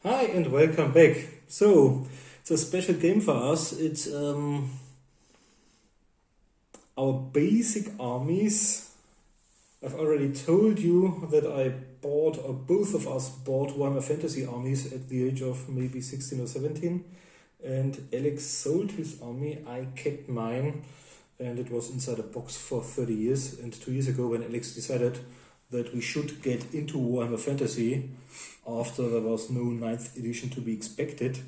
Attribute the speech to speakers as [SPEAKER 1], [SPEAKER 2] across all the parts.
[SPEAKER 1] Hi and welcome back. So, it's a special game for us. It's our basic armies. I've already told you that I bought, or both of us bought Warhammer Fantasy armies at the age of maybe 16 or 17. And Alex sold his army, I kept mine, and it was inside a box for 30 years. And 2 years ago, when Alex decided that we should get into Warhammer Fantasy, after there was no 9th edition to be expected,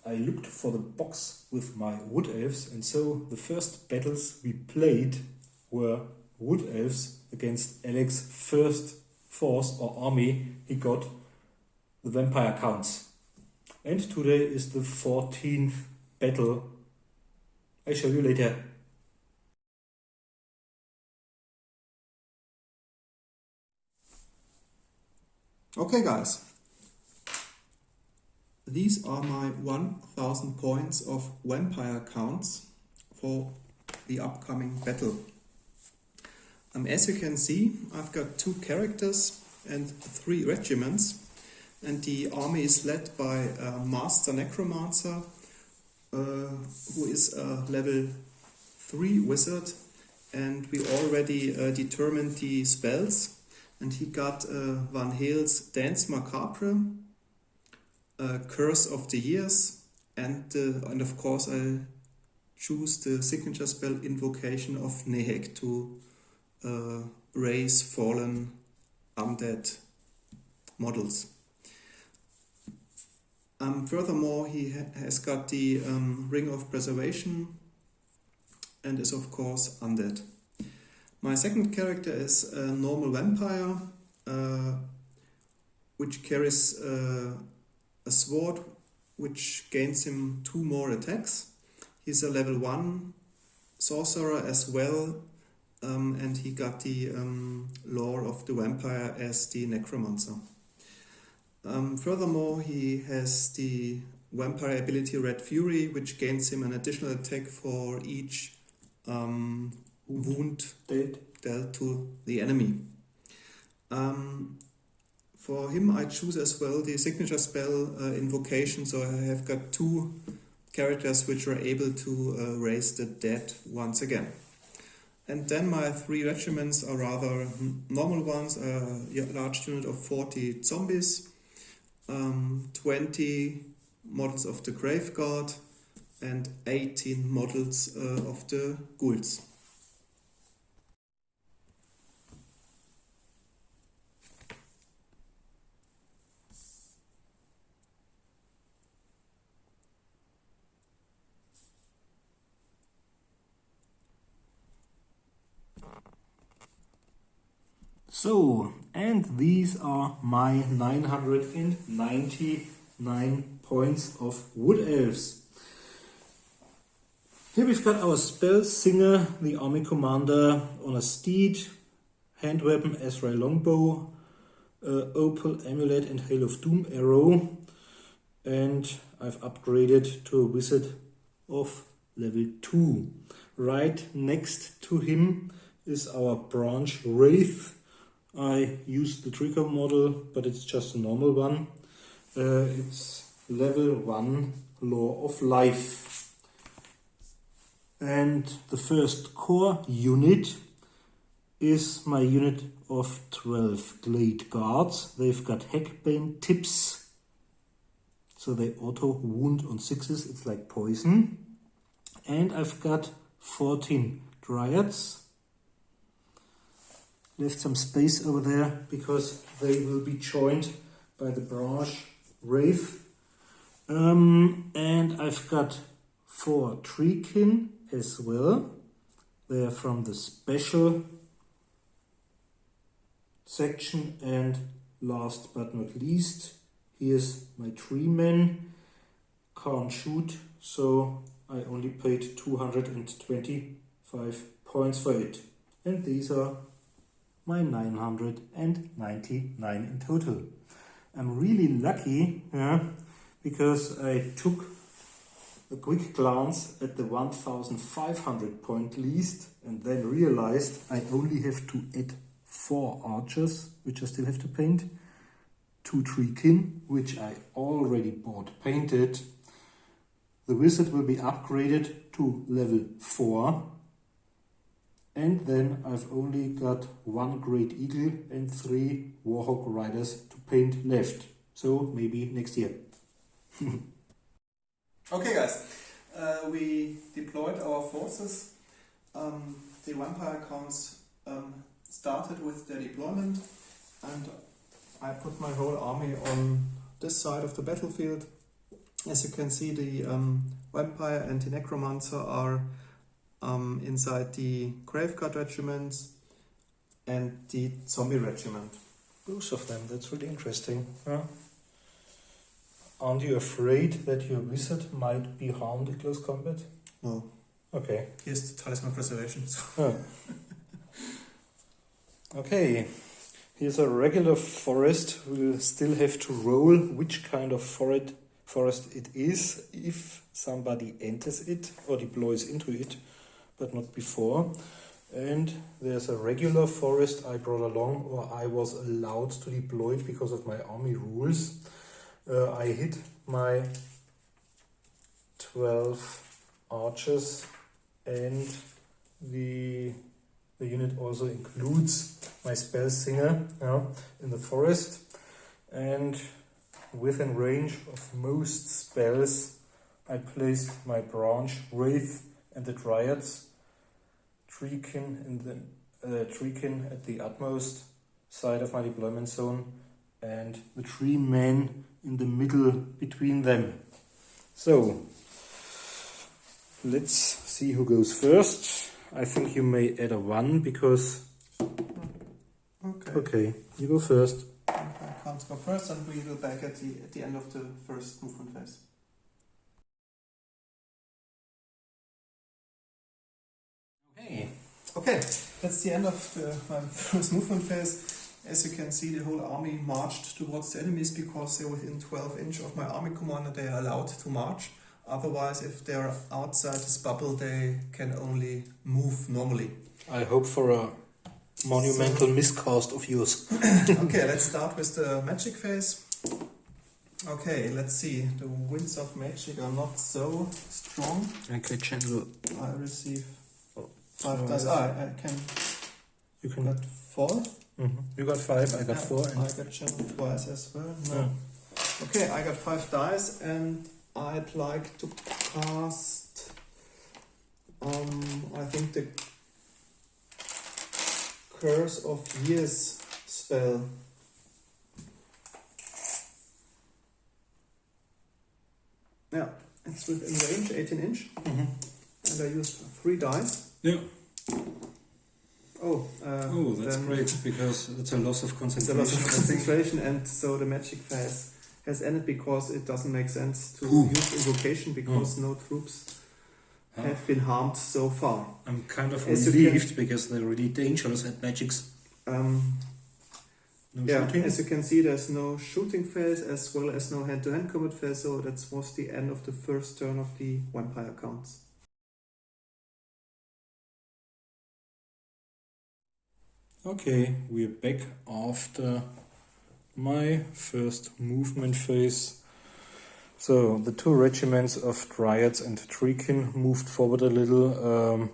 [SPEAKER 1] I looked for the box with my Wood Elves, and so the first battles we played were Wood Elves against Alex's first force or army he got, the Vampire Counts. And today is the 14th battle. I show you later.
[SPEAKER 2] Okay guys, these are my 1000 points of vampire counts for the upcoming battle. As you can see, I've got 2 characters and 3 regiments, and the army is led by a Master Necromancer who is a level 3 wizard, and we already determined the spells. And he got Van Hale's Dance Macabre, Curse of the Years, and of course I choose the signature spell Invocation of Nehek to raise fallen undead models. Furthermore, he has got the Ring of Preservation and is of course undead. My second character is a normal vampire, which carries a sword which gains him 2 more attacks. He's a level 1 sorcerer as well, and he got the lore of the vampire as the necromancer. Furthermore, he has the vampire ability Red Fury, which gains him an additional attack for each wound dealt to the enemy. For him I choose as well the signature spell Invocation, so I have got 2 characters which are able to raise the dead once again. And then my 3 regiments are rather normal ones, a large unit of 40 zombies, 20 models of the Grave Guard, and 18 models of the ghouls.
[SPEAKER 1] So, and these are my 999 points of Wood Elves. Here we've got our spell singer, the army commander on a steed, hand weapon Ezra longbow, opal amulet and hail of doom arrow, and I've upgraded to a wizard of level 2. Right next to him is our branch wraith. I used the trigger model, but it's just a normal one. It's level 1 Law of Life. And the first core unit is my unit of 12 Glade Guards. They've got Hackbane tips, so they auto wound on 6s, it's like poison. And I've got 14 Dryads. Left some space over there because they will be joined by the branch wraith. And I've got 4 Treekin as well. They are from the special section. And last but not least, here's my Treeman. Can't shoot, so I only paid 225 points for it. And these are my 999 in total. I'm really lucky, because I took a quick glance at the 1500 point list and then realized I only have to add 4 archers, which I still have to paint, 2 treekin, which I already bought painted. The wizard will be upgraded to level 4. And then I've only got 1 great eagle and 3 warhawk riders to paint left. So maybe next year.
[SPEAKER 2] Okay guys, we deployed our forces. The vampire counts started with their deployment, and I put my whole army on this side of the battlefield. As you can see, the vampire and the necromancer are inside the graveguard regiments and the zombie regiment.
[SPEAKER 1] Both of them, that's really interesting. Huh? Aren't you afraid that your wizard might be harmed in close combat?
[SPEAKER 2] No.
[SPEAKER 1] Okay.
[SPEAKER 2] Here's the talisman preservation.
[SPEAKER 1] Oh. Okay. Here's a regular forest. We'll still have to roll which kind of forest it is if somebody enters it or deploys into it, but not before. And there's a regular forest I brought along, or I was allowed to deploy it because of my army rules. I hit my 12 archers, and the unit also includes my spell singer in the forest. And within range of most spells, I placed my branch, wraith, and the dryads, treekin at the utmost side of my deployment zone, and the 3 men in the middle between them. So let's see who goes first. I think you may add a 1 because... Okay, you go first.
[SPEAKER 2] I can't go first, and we will back at the end of the first movement phase. Okay, that's the end of my first movement phase. As you can see, the whole army marched towards the enemies because they're within 12 inches of my army commander. They are allowed to march. Otherwise, if they're outside this bubble, they can only move normally.
[SPEAKER 1] I hope for a monumental miscast of yours.
[SPEAKER 2] Okay, let's start with the magic phase. Okay, let's see. The winds of magic are not so strong.
[SPEAKER 1] Okay, channel.
[SPEAKER 2] I receive 5 dice. I can.
[SPEAKER 1] You can.
[SPEAKER 2] Got 4.
[SPEAKER 1] Mm-hmm. You got 5. I got 4. And
[SPEAKER 2] I got channel twice as well. No. Okay, I got 5 dice, and I'd like to cast. I think the Curse of Years spell. Yeah, it's within range, 18 inch.
[SPEAKER 1] Mm-hmm.
[SPEAKER 2] And I used 3 dice.
[SPEAKER 1] Yeah.
[SPEAKER 2] Oh,
[SPEAKER 1] that's great, because it's a loss of concentration.
[SPEAKER 2] It's a loss of concentration, and so the magic phase has ended because it doesn't make sense to use invocation because no troops have been harmed so far.
[SPEAKER 1] I'm kind of relieved because they're really dangerous at magics. No shooting?
[SPEAKER 2] As you can see, there's no shooting phase as well as no hand-to-hand combat phase, so that was the end of the first turn of the vampire counts.
[SPEAKER 1] Okay, we're back after my first movement phase. So the 2 regiments of dryads and treekin moved forward a little,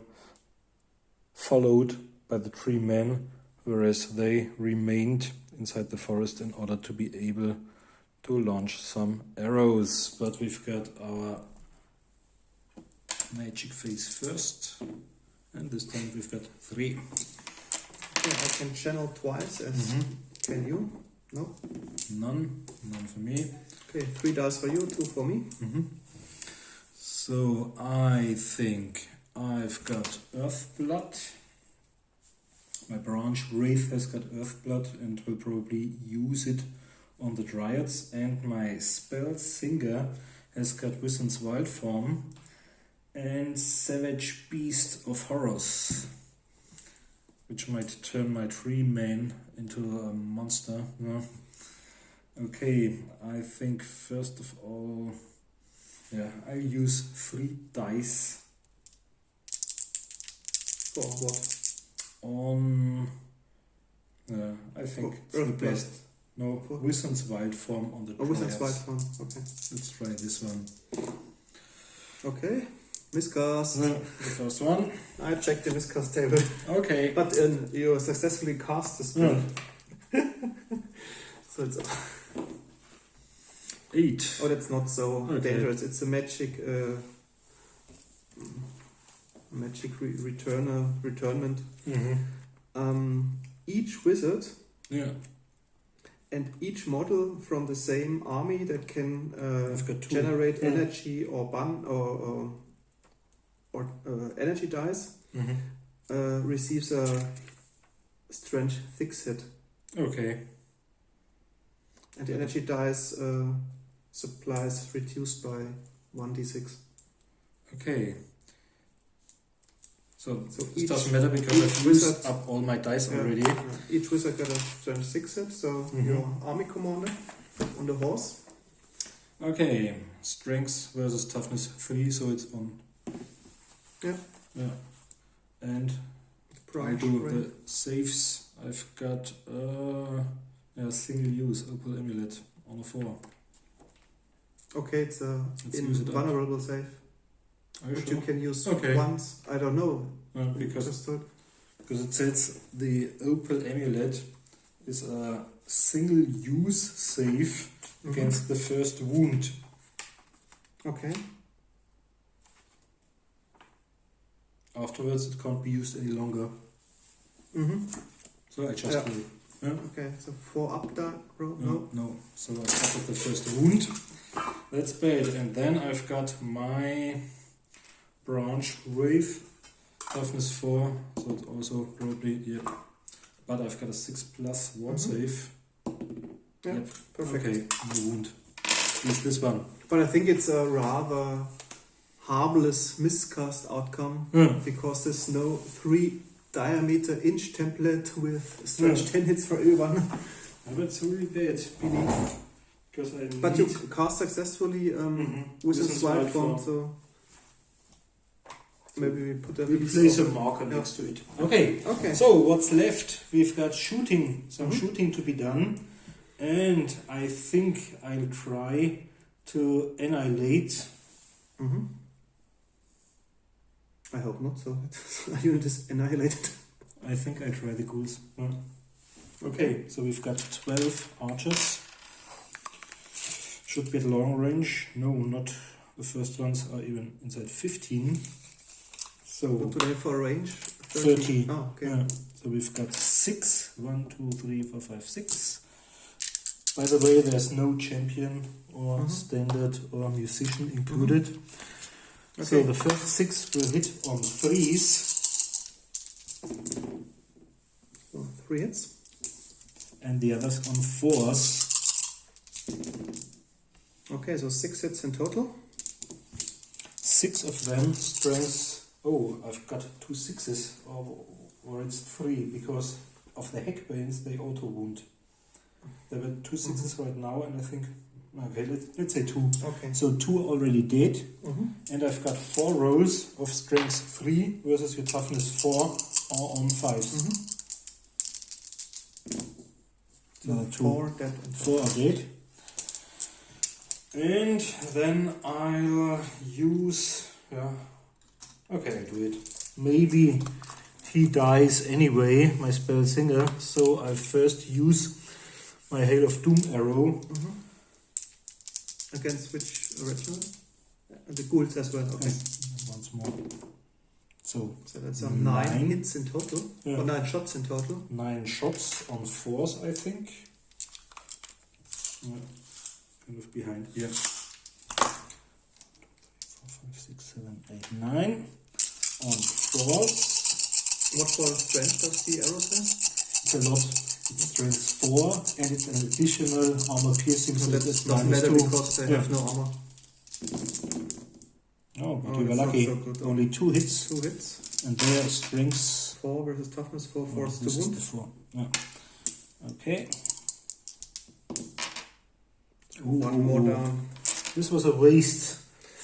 [SPEAKER 1] followed by the 3 men, whereas they remained inside the forest in order to be able to launch some arrows. But we've got our magic phase first, and this time we've got 3.
[SPEAKER 2] Okay, I can channel twice, as can you? No?
[SPEAKER 1] None for me.
[SPEAKER 2] Okay, 3 dice for you, 2 for me.
[SPEAKER 1] So I think I've got Earthblood. My branch Wraith has got Earthblood and will probably use it on the Dryads. And my spell Singer has got Wizard's Wild Form and Savage Beast of Horrors, which might turn my 3 men into a monster. No. Okay, I think first of all, I use 3 dice.
[SPEAKER 2] For what?
[SPEAKER 1] On think it's
[SPEAKER 2] Earth
[SPEAKER 1] the
[SPEAKER 2] Blast.
[SPEAKER 1] best. No, Wizard's Wild form on the
[SPEAKER 2] Wizard's
[SPEAKER 1] triads.
[SPEAKER 2] Wild form. Okay.
[SPEAKER 1] Let's try this one.
[SPEAKER 2] Okay. Miscast.
[SPEAKER 1] The first one.
[SPEAKER 2] I checked the miscast table.
[SPEAKER 1] Okay.
[SPEAKER 2] But you successfully cast the spell. So it's
[SPEAKER 1] 8.
[SPEAKER 2] oh, that's not so dangerous. It's a magic returnment. Each wizard and each model from the same army that can generate energy or energy dice receives a strength 6 hit.
[SPEAKER 1] Okay.
[SPEAKER 2] And the energy dice supply is reduced by 1d6.
[SPEAKER 1] Okay. So it
[SPEAKER 2] each-
[SPEAKER 1] doesn't matter because
[SPEAKER 2] each
[SPEAKER 1] I've used
[SPEAKER 2] wizard-
[SPEAKER 1] up all my dice already.
[SPEAKER 2] Each wizard got a strength 6 hit, so your army commander on the horse.
[SPEAKER 1] Okay. Strength versus toughness 3, so it's on.
[SPEAKER 2] Yeah.
[SPEAKER 1] Yeah. And I do the saves. I've got single use Opal Amulet on a 4.
[SPEAKER 2] Okay, it's a
[SPEAKER 1] Let's use it up.
[SPEAKER 2] invulnerable save.
[SPEAKER 1] Are you
[SPEAKER 2] Which
[SPEAKER 1] sure?
[SPEAKER 2] you can use
[SPEAKER 1] Okay.
[SPEAKER 2] once. I don't know.
[SPEAKER 1] Because
[SPEAKER 2] Just thought-
[SPEAKER 1] it says the Opal Amulet is a single use save against the first wound.
[SPEAKER 2] Okay.
[SPEAKER 1] Afterwards, it can't be used any longer. So I just do it. Yeah?
[SPEAKER 2] Okay, so 4 up that row?
[SPEAKER 1] No. So I suffered the first wound. That's bad. And then I've got my branch wave, toughness 4. So it's also probably, But I've got a 6+ ward save.
[SPEAKER 2] Yeah,
[SPEAKER 1] Yep.
[SPEAKER 2] perfect.
[SPEAKER 1] Okay, no wound. Use this one.
[SPEAKER 2] But I think it's a rather harmless miscast outcome because there's no 3 diameter inch template with stretch 10 hits for everyone.
[SPEAKER 1] But it's really bad, Billy. Because I
[SPEAKER 2] But you cast successfully Wizard's Wild form, so maybe we put a
[SPEAKER 1] place a marker next to it. Okay. So what's left? We've got shooting, some shooting to be done, and I think I'll try to annihilate.
[SPEAKER 2] I hope not, so our unit is annihilated.
[SPEAKER 1] I think I try the ghouls. Okay, so we've got 12 archers. Should be at long range. No, not the first ones are even inside 15. So
[SPEAKER 2] What do they have for a range?
[SPEAKER 1] 30.
[SPEAKER 2] Oh, okay.
[SPEAKER 1] Yeah. So we've got 6. 1, 2, 3, 4, 5, 6. By the way, there's no champion or standard or musician included.
[SPEAKER 2] Okay.
[SPEAKER 1] So the first 6 will hit on 3s.
[SPEAKER 2] So 3 hits.
[SPEAKER 1] And the others on 4s.
[SPEAKER 2] Okay, so 6 hits in total.
[SPEAKER 1] 6 of them strength. Oh, I've got 2 6s, or it's 3 because of the Heckbanes, they auto wound. There were 2 6s right now, and I think, okay, let's say 2.
[SPEAKER 2] Okay.
[SPEAKER 1] So 2 are already dead, and I've got 4 rolls of strength 3 versus your toughness 4 or on 5s. So
[SPEAKER 2] 4 dead.
[SPEAKER 1] 4 are dead. And then I'll use, okay, I'll do it. Maybe he dies anyway, my spell singer, so I'll first use my Hail of Doom arrow.
[SPEAKER 2] Against which regiment? The ghouls as well, okay.
[SPEAKER 1] Once more. So
[SPEAKER 2] that's 9 hits in total, or 9 shots in total.
[SPEAKER 1] 9 shots on 4s, I think. Kind of behind here. 4, 5, 6, 7, 8, 9 on 4s.
[SPEAKER 2] What sort of strength does the arrow have?
[SPEAKER 1] It's a lot. It's strength 4 and it's an additional armor piercing.
[SPEAKER 2] So that
[SPEAKER 1] it's
[SPEAKER 2] doesn't matter
[SPEAKER 1] -2.
[SPEAKER 2] because they have no armor.
[SPEAKER 1] Oh, but you
[SPEAKER 2] it's
[SPEAKER 1] were
[SPEAKER 2] not
[SPEAKER 1] lucky.
[SPEAKER 2] so good.
[SPEAKER 1] Only 2 hits.
[SPEAKER 2] 2 hits.
[SPEAKER 1] And their strengths
[SPEAKER 2] 4 versus toughness, 4 force to
[SPEAKER 1] this is
[SPEAKER 2] wound.
[SPEAKER 1] the 4. Yeah. Okay.
[SPEAKER 2] One more down.
[SPEAKER 1] This was a waste.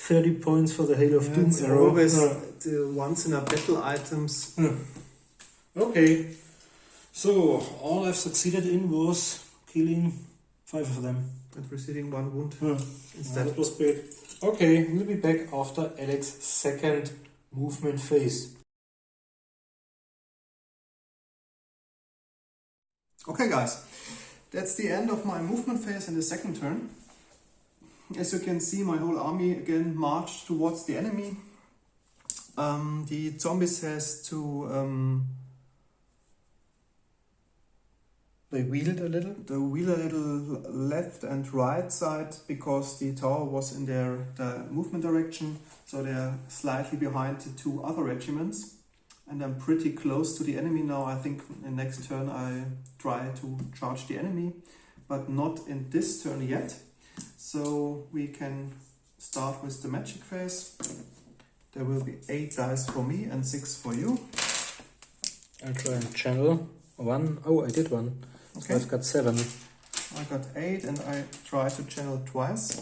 [SPEAKER 1] 30 points for the Hail of Doom
[SPEAKER 2] It's
[SPEAKER 1] arrow.
[SPEAKER 2] always the once in a battle items.
[SPEAKER 1] Okay. So, all I've succeeded in was killing 5 of them.
[SPEAKER 2] And receiving 1 wound
[SPEAKER 1] Instead.
[SPEAKER 2] instead.
[SPEAKER 1] That was great. Okay, we'll be back after Alex's second movement phase.
[SPEAKER 2] Okay guys, that's the end of my movement phase in the second turn. As you can see, my whole army again marched towards the enemy. The zombies has to
[SPEAKER 1] They wheeled a little.
[SPEAKER 2] the wheel a little left and right side because the tower was in the movement direction, so they're slightly behind the 2 other regiments. And I'm pretty close to the enemy now. I think in next turn I try to charge the enemy, but not in this turn yet. So we can start with the magic phase. There will be 8 dice for me and 6 for you.
[SPEAKER 1] I'll try and channel 1. Oh, I did 1.
[SPEAKER 2] Okay.
[SPEAKER 1] So I've got 7.
[SPEAKER 2] I got 8 and I try to channel twice,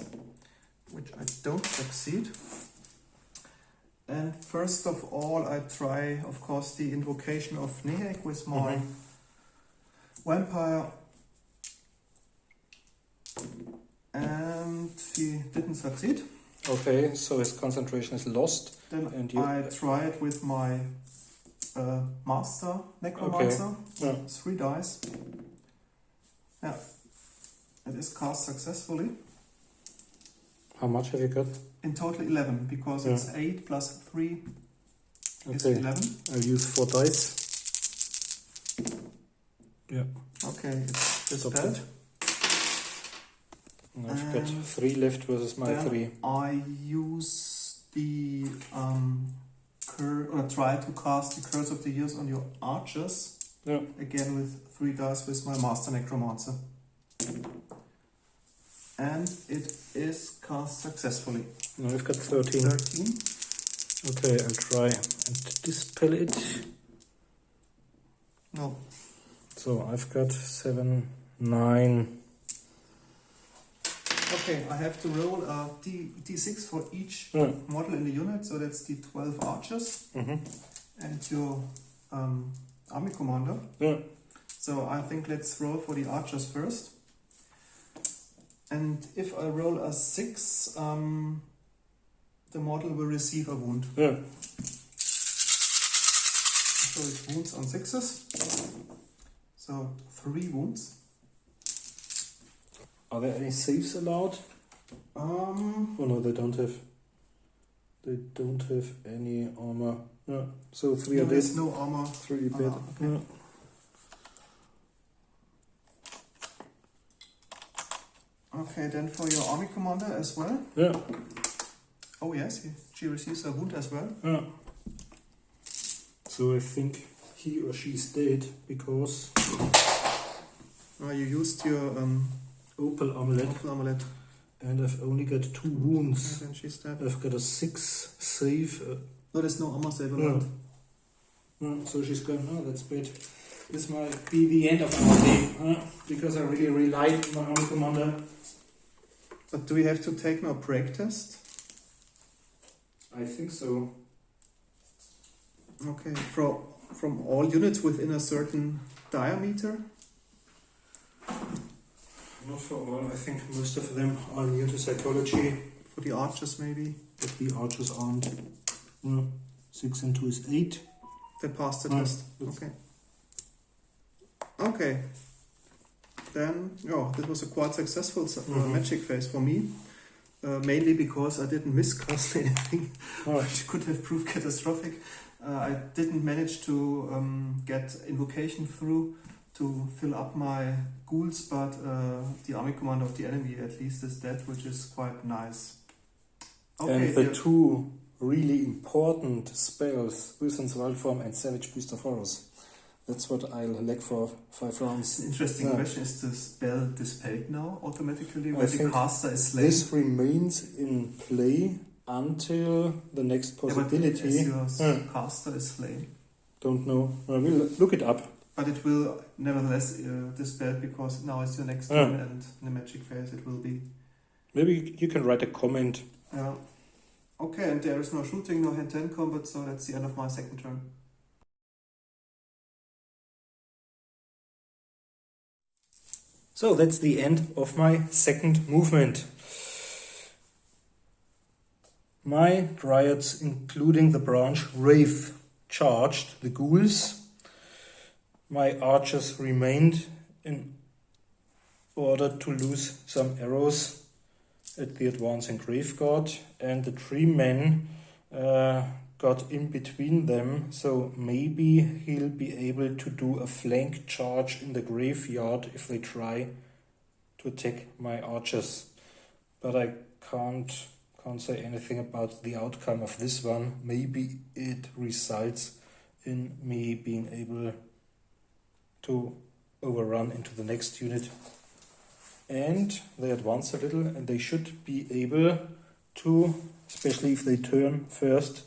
[SPEAKER 2] which I don't succeed. And first of all, I try, of course, the invocation of Nehek with my vampire. And he didn't succeed.
[SPEAKER 1] Okay, so his concentration is lost.
[SPEAKER 2] Then
[SPEAKER 1] And you-
[SPEAKER 2] I try it with my master necromancer.
[SPEAKER 1] Okay. Yeah.
[SPEAKER 2] 3 dice. Yeah, it is cast successfully.
[SPEAKER 1] How much have you got?
[SPEAKER 2] In total 11, because it's 8 plus 3 is
[SPEAKER 1] Okay,
[SPEAKER 2] 11.
[SPEAKER 1] I'll use 4 dice. Yeah,
[SPEAKER 2] Okay, it's
[SPEAKER 1] stop
[SPEAKER 2] dispelled.
[SPEAKER 1] it. And I've got
[SPEAKER 2] And
[SPEAKER 1] 3 left versus my
[SPEAKER 2] Then
[SPEAKER 1] 3.
[SPEAKER 2] I use the try to cast the Curse of the Years on your archers.
[SPEAKER 1] Yeah.
[SPEAKER 2] Again with 3 dice with my Master Necromancer. And it is cast successfully.
[SPEAKER 1] Now I've got 13.
[SPEAKER 2] 13.
[SPEAKER 1] Okay, I'll try and dispel it.
[SPEAKER 2] No.
[SPEAKER 1] So I've got 7, 9.
[SPEAKER 2] Okay, I have to roll a D6 for each
[SPEAKER 1] Yeah.
[SPEAKER 2] model in the unit, so that's the 12 archers and your army commander.
[SPEAKER 1] Yeah.
[SPEAKER 2] So I think let's roll for the archers first. And if I roll a 6, the model will receive a wound.
[SPEAKER 1] Yeah.
[SPEAKER 2] So it wounds on 6s. So 3 wounds.
[SPEAKER 1] Are there any saves allowed? Oh no, they don't have. They don't have any armor. Yeah. So 3 are
[SPEAKER 2] there's
[SPEAKER 1] dead.
[SPEAKER 2] no armor.
[SPEAKER 1] 3 are dead.
[SPEAKER 2] Okay.
[SPEAKER 1] Yeah.
[SPEAKER 2] Okay, then for your army commander as well.
[SPEAKER 1] Yeah.
[SPEAKER 2] Oh yes, she receives a wound as well.
[SPEAKER 1] Yeah. So I think he or she's dead because
[SPEAKER 2] You used your
[SPEAKER 1] opal amulet,
[SPEAKER 2] amulet.
[SPEAKER 1] and I've only got 2 wounds.
[SPEAKER 2] And then she's dead.
[SPEAKER 1] I've got a 6 save.
[SPEAKER 2] No, there's no armor save
[SPEAKER 1] Yeah.
[SPEAKER 2] allowed.
[SPEAKER 1] So she's gone. Oh, that's bad. This might be the end of our day because I really relied on my army commander.
[SPEAKER 2] But do we have to take now a break test?
[SPEAKER 1] I think so.
[SPEAKER 2] Okay, from all units within a certain diameter?
[SPEAKER 1] Not for all. I think most of them are new to psychology,
[SPEAKER 2] For the archers maybe?
[SPEAKER 1] but the archers aren't. 6 and 2 is 8.
[SPEAKER 2] They passed the
[SPEAKER 1] Oh,
[SPEAKER 2] test.
[SPEAKER 1] that's-
[SPEAKER 2] Okay. Okay. Then, that was a quite successful magic phase for me. Mainly because I didn't miscast anything,
[SPEAKER 1] Oh,
[SPEAKER 2] which could have proved catastrophic. I didn't manage to get invocation through to fill up my ghouls, but the army commander of the enemy at least is dead, which is quite nice. Okay,
[SPEAKER 1] and the 2 really important spells, Wisdom's Wild Form and Savage Beast of Horrors. That's what I'll lack for 5 rounds.
[SPEAKER 2] An interesting
[SPEAKER 1] Yeah.
[SPEAKER 2] question. Is the spell dispelled now automatically
[SPEAKER 1] I
[SPEAKER 2] when the
[SPEAKER 1] think
[SPEAKER 2] caster is slain?
[SPEAKER 1] This remains in play until the next possibility.
[SPEAKER 2] Yeah, but as your caster is slain.
[SPEAKER 1] Don't know. We'll look it up.
[SPEAKER 2] But it will nevertheless dispel because now it's your next turn and in the magic phase it will be.
[SPEAKER 1] Maybe you can write a comment.
[SPEAKER 2] Yeah. Okay, and there is no shooting, no hand-to-hand combat, so that's the end of my second turn.
[SPEAKER 1] So that's the end of my second movement. My dryads, including the branch Wraith, charged the ghouls. My archers remained in order to lose some arrows at the advancing Graveguard, and the 3 men got in between them, so maybe he'll be able to do a flank charge in the graveyard if they try to attack my archers. But I can't say anything about the outcome of this one. Maybe it results in me being able to overrun into the next unit. And they advance a little, and they should be able to, especially if they turn first,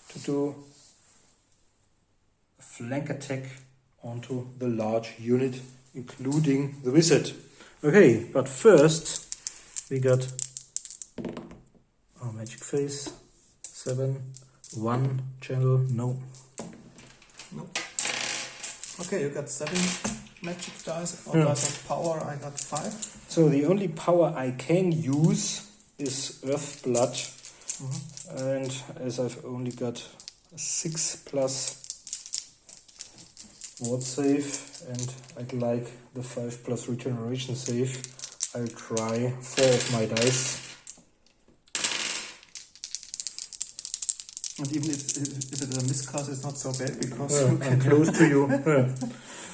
[SPEAKER 1] to do a flank attack onto the large unit, including the wizard. Okay, but first we got our magic phase. 7, 1 channel, no.
[SPEAKER 2] Okay, you got 7 magic dice, or dice of power. I got 5.
[SPEAKER 1] So the only power I can use is Earth Blood, and as I've only got 6 plus ward save, and I'd like the 5 plus regeneration save, I'll try 4 of my dice.
[SPEAKER 2] And even if it's a miscast, it's not so bad because
[SPEAKER 1] I'm close to you.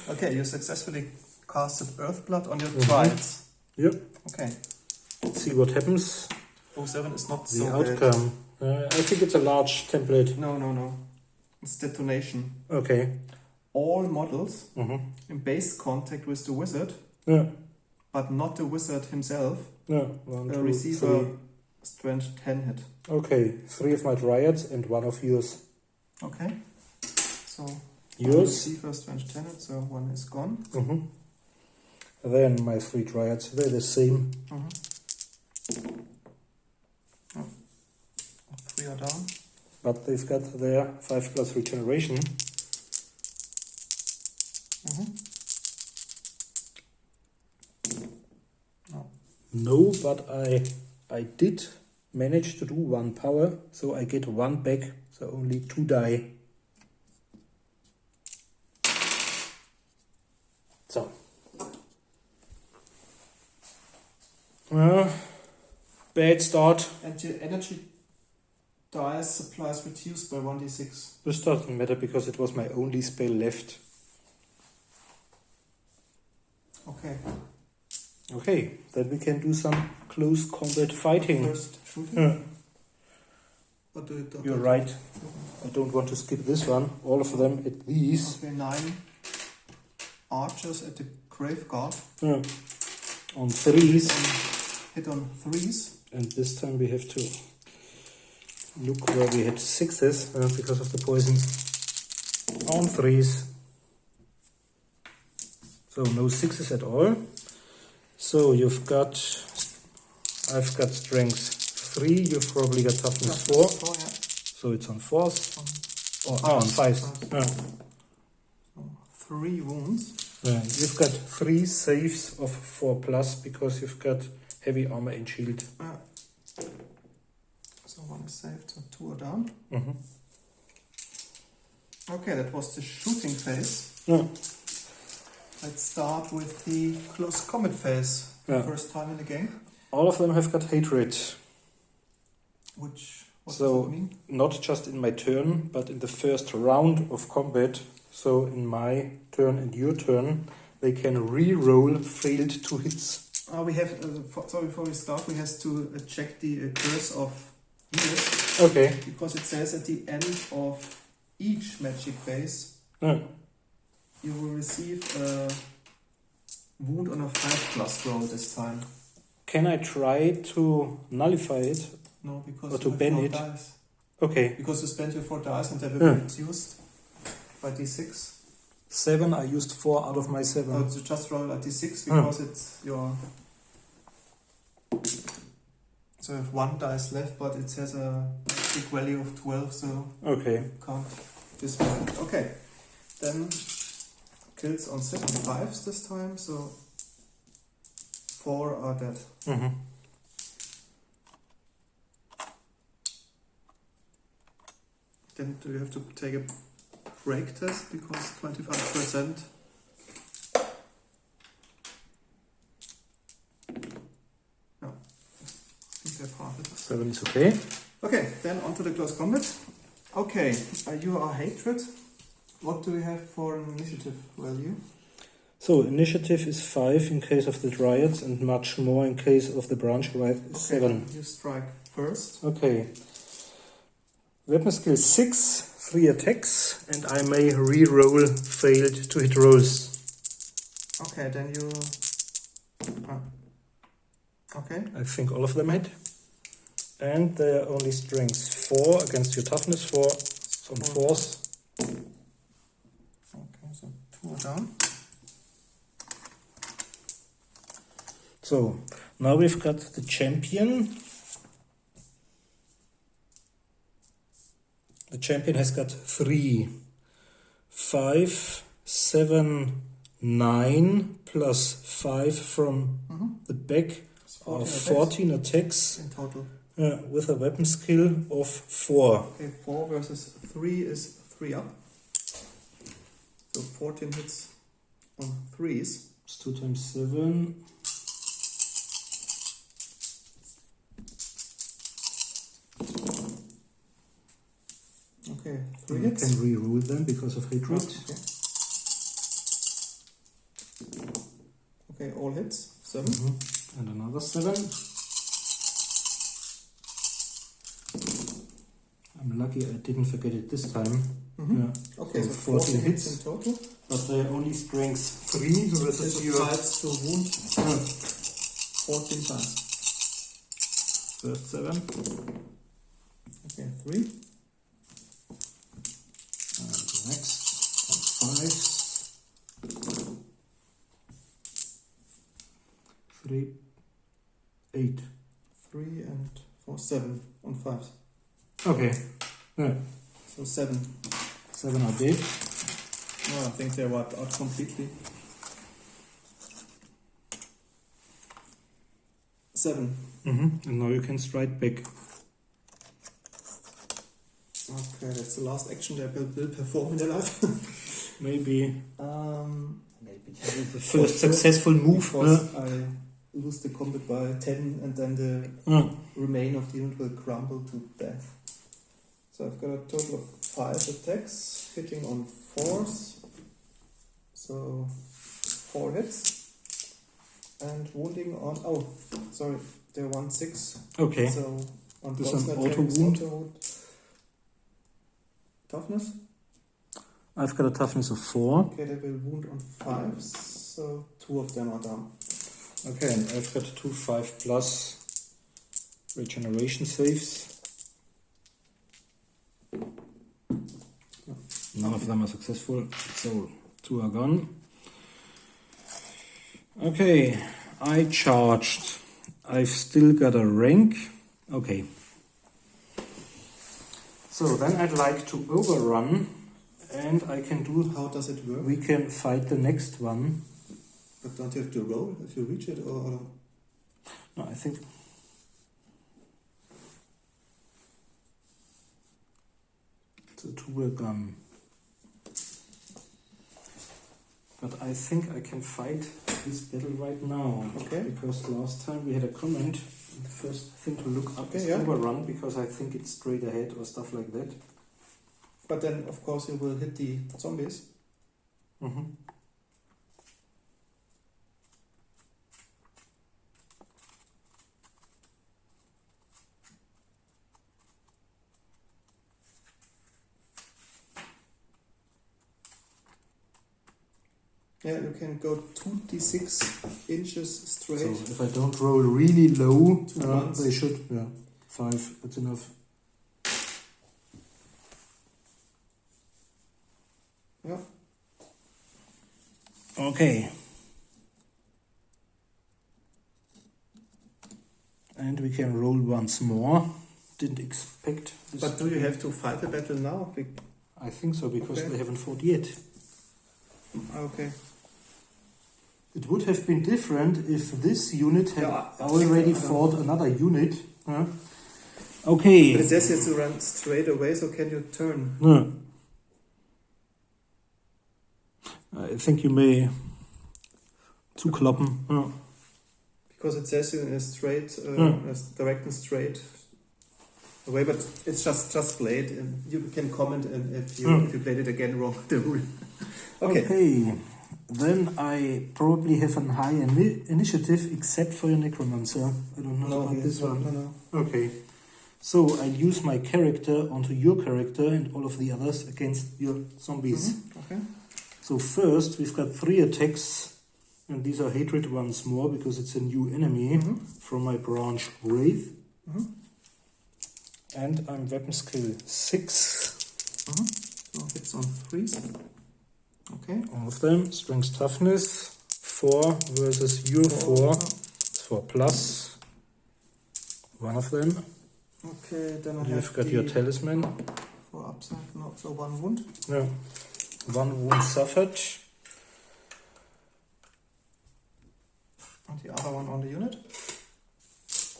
[SPEAKER 2] Okay, you successfully casted Earthblood on your trials.
[SPEAKER 1] Yep.
[SPEAKER 2] Okay.
[SPEAKER 1] Let's see what happens.
[SPEAKER 2] 07 is not
[SPEAKER 1] The
[SPEAKER 2] so
[SPEAKER 1] outcome. I think it's a large template.
[SPEAKER 2] No. It's detonation.
[SPEAKER 1] Okay.
[SPEAKER 2] All models in base contact with the wizard, but not the wizard himself, receive a strength 10 hit.
[SPEAKER 1] Okay, 3 of my dryads and 1 of yours.
[SPEAKER 2] Okay. So
[SPEAKER 1] yours.
[SPEAKER 2] Receive a strength 10 hit, so 1 is gone.
[SPEAKER 1] Then my 3 dryads, they're the same.
[SPEAKER 2] 3 are down.
[SPEAKER 1] But they've got their 5 plus regeneration. No, but I did manage to do 1 power, so I get 1 back, so only 2 die. So. Bad start.
[SPEAKER 2] And your energy dice supplies reduced by 1d6.
[SPEAKER 1] This doesn't matter because it was my only spell left.
[SPEAKER 2] Okay.
[SPEAKER 1] Okay, then we can do some close combat fighting.
[SPEAKER 2] First shooting?
[SPEAKER 1] You're right. I don't want to skip this one. All of them at least.
[SPEAKER 2] Okay, 9 archers at the Graveguard.
[SPEAKER 1] On 3s.
[SPEAKER 2] Hit on 3s.
[SPEAKER 1] And this time we have to look where we had 6s because of the poison. On 3s. So no 6s at all. So I've got strength 3, you've probably got toughness 4. So it's on 4s. On 5s.
[SPEAKER 2] So 3 wounds.
[SPEAKER 1] You've got 3 saves of 4 plus because you've got heavy armor and shield.
[SPEAKER 2] So 1 is saved, so 2 are down. Okay, that was the shooting phase. Let's start with the close combat phase. First time in the game.
[SPEAKER 1] All of them have got hatred.
[SPEAKER 2] What does that mean?
[SPEAKER 1] Not just in my turn, but in the first round of combat. So in my turn and your turn, they can re-roll failed 2 hits.
[SPEAKER 2] We have, before we start, we have to check the curse of heals.
[SPEAKER 1] Okay.
[SPEAKER 2] Because it says at the end of each magic phase, you will receive a wound on a 5 plus roll this time.
[SPEAKER 1] Can I try to nullify it?
[SPEAKER 2] No, because
[SPEAKER 1] or
[SPEAKER 2] you
[SPEAKER 1] to
[SPEAKER 2] have
[SPEAKER 1] ban
[SPEAKER 2] 4
[SPEAKER 1] it?
[SPEAKER 2] dice.
[SPEAKER 1] Okay.
[SPEAKER 2] Because you spent your 4 dice and they will be reduced by d6.
[SPEAKER 1] 7, I used 4 out of my 7.
[SPEAKER 2] So just roll a d6 because it's your... So you have 1 dice left, but it has a big value of 12, so
[SPEAKER 1] okay.
[SPEAKER 2] you can't discard it. Okay, then kills on 7 5s this time, so 4 are dead.
[SPEAKER 1] Mm-hmm.
[SPEAKER 2] Then do you have to take a break test because 25%? No, I think they've halved it.
[SPEAKER 1] 7 is okay.
[SPEAKER 2] Okay, then on to the close combat. Okay, you are hatred. What do we have for an initiative value?
[SPEAKER 1] So initiative is 5 in case of the Dryads and much more in case of the Branch Riot is 7.
[SPEAKER 2] You strike first.
[SPEAKER 1] Okay. Weapon skill 6, 3 attacks, and I may re-roll failed to hit rolls.
[SPEAKER 2] Okay, then you... okay.
[SPEAKER 1] I think all of them hit. And they are only strengths 4 against your toughness 4, some 4s.
[SPEAKER 2] Okay, so 2 are down.
[SPEAKER 1] So, now we've got the champion. The champion has got 3, 5, 7, 9, plus 5 from the back, 14 attacks
[SPEAKER 2] in total.
[SPEAKER 1] with a weapon skill of 4.
[SPEAKER 2] Okay, 4 versus 3 is 3 up. So 14 hits on 3s.
[SPEAKER 1] It's 2 times 7.
[SPEAKER 2] Okay, 3
[SPEAKER 1] You
[SPEAKER 2] hits.
[SPEAKER 1] can re-roll them because of hatred.
[SPEAKER 2] Okay. Okay, all hits. 7.
[SPEAKER 1] And another 7. I'm lucky I didn't forget it this time. Yeah.
[SPEAKER 2] Okay, so
[SPEAKER 1] 14 hits
[SPEAKER 2] in total.
[SPEAKER 1] But they are only strength 3 versus your
[SPEAKER 2] 5 to wound 14 times.
[SPEAKER 1] first 7.
[SPEAKER 2] Okay, 3.
[SPEAKER 1] And next, 5. 3, 8.
[SPEAKER 2] 3 and 4, 7 on 5s.
[SPEAKER 1] Okay. Yeah.
[SPEAKER 2] So 7.
[SPEAKER 1] 7 are dead.
[SPEAKER 2] Oh, I think they're wiped out completely. 7.
[SPEAKER 1] And now you can strike back.
[SPEAKER 2] Okay, that's the last action they will perform in their life.
[SPEAKER 1] Maybe
[SPEAKER 2] Maybe.
[SPEAKER 1] the first successful move.
[SPEAKER 2] Because I lose the combat by 10 and then the remain of the unit will crumble to death. So I've got a total of 5 attacks, hitting on 4s. So 4 hits. And wounding on... oh, sorry, they're 1/6.
[SPEAKER 1] Okay.
[SPEAKER 2] So on
[SPEAKER 1] This
[SPEAKER 2] poison
[SPEAKER 1] an auto
[SPEAKER 2] attacks,
[SPEAKER 1] wound?
[SPEAKER 2] auto toughness.
[SPEAKER 1] I've got a toughness of 4.
[SPEAKER 2] Okay, they will wound on 5s, so 2 of them are down.
[SPEAKER 1] Okay, and I've got 2 5 plus regeneration saves. None of them are successful, so 2 are gone. Okay, I charged. I've still got a rank. Okay. So then I'd like to overrun, and I can do...
[SPEAKER 2] How does it work?
[SPEAKER 1] We can fight the next one.
[SPEAKER 2] But don't you have to roll if you reach it, or...
[SPEAKER 1] No, I think... the 2 were gone. But I think I can fight this battle right now.
[SPEAKER 2] Okay.
[SPEAKER 1] Because last time we had a comment. The first thing to look up is overrun, because I think it's straight ahead or stuff like that.
[SPEAKER 2] But then, of course, you will hit the zombies. Yeah, you can go 2d6 inches straight.
[SPEAKER 1] So if I don't roll really low,
[SPEAKER 2] ones.
[SPEAKER 1] they should. Yeah, 5, that's enough.
[SPEAKER 2] Yeah.
[SPEAKER 1] Okay. And we can roll once more. Didn't expect this.
[SPEAKER 2] But do you have to fight the battle now?
[SPEAKER 1] I think so, because
[SPEAKER 2] Okay.
[SPEAKER 1] they haven't fought yet.
[SPEAKER 2] Okay.
[SPEAKER 1] It would have been different if this unit had
[SPEAKER 2] Yeah,
[SPEAKER 1] already fought another unit. Okay.
[SPEAKER 2] But it says here to run straight away, so can you turn?
[SPEAKER 1] No. I think you may zukloppen. Ja.
[SPEAKER 2] Because it says in a straight, direct and straight away, but it's just played, and you can comment if you played it again wrong. The rule. Okay.
[SPEAKER 1] Then I probably have a high initiative, except for your necromancer. I don't know about this one.
[SPEAKER 2] No.
[SPEAKER 1] Okay. So I use my character onto your character and all of the others against your zombies.
[SPEAKER 2] Okay.
[SPEAKER 1] So first we've got 3 attacks, and these are hatred once more because it's a new enemy from my branch Wraith. And I'm weapon skill 6.
[SPEAKER 2] So hits on 3s. Okay.
[SPEAKER 1] All of them. Strength toughness 4 versus your 4. It's 4 plus. One of them.
[SPEAKER 2] Okay, then I
[SPEAKER 1] You've
[SPEAKER 2] have
[SPEAKER 1] got your talisman.
[SPEAKER 2] 4 upside, no, so 1 wound.
[SPEAKER 1] Yeah. 1 wound suffered.
[SPEAKER 2] And the other one on the unit.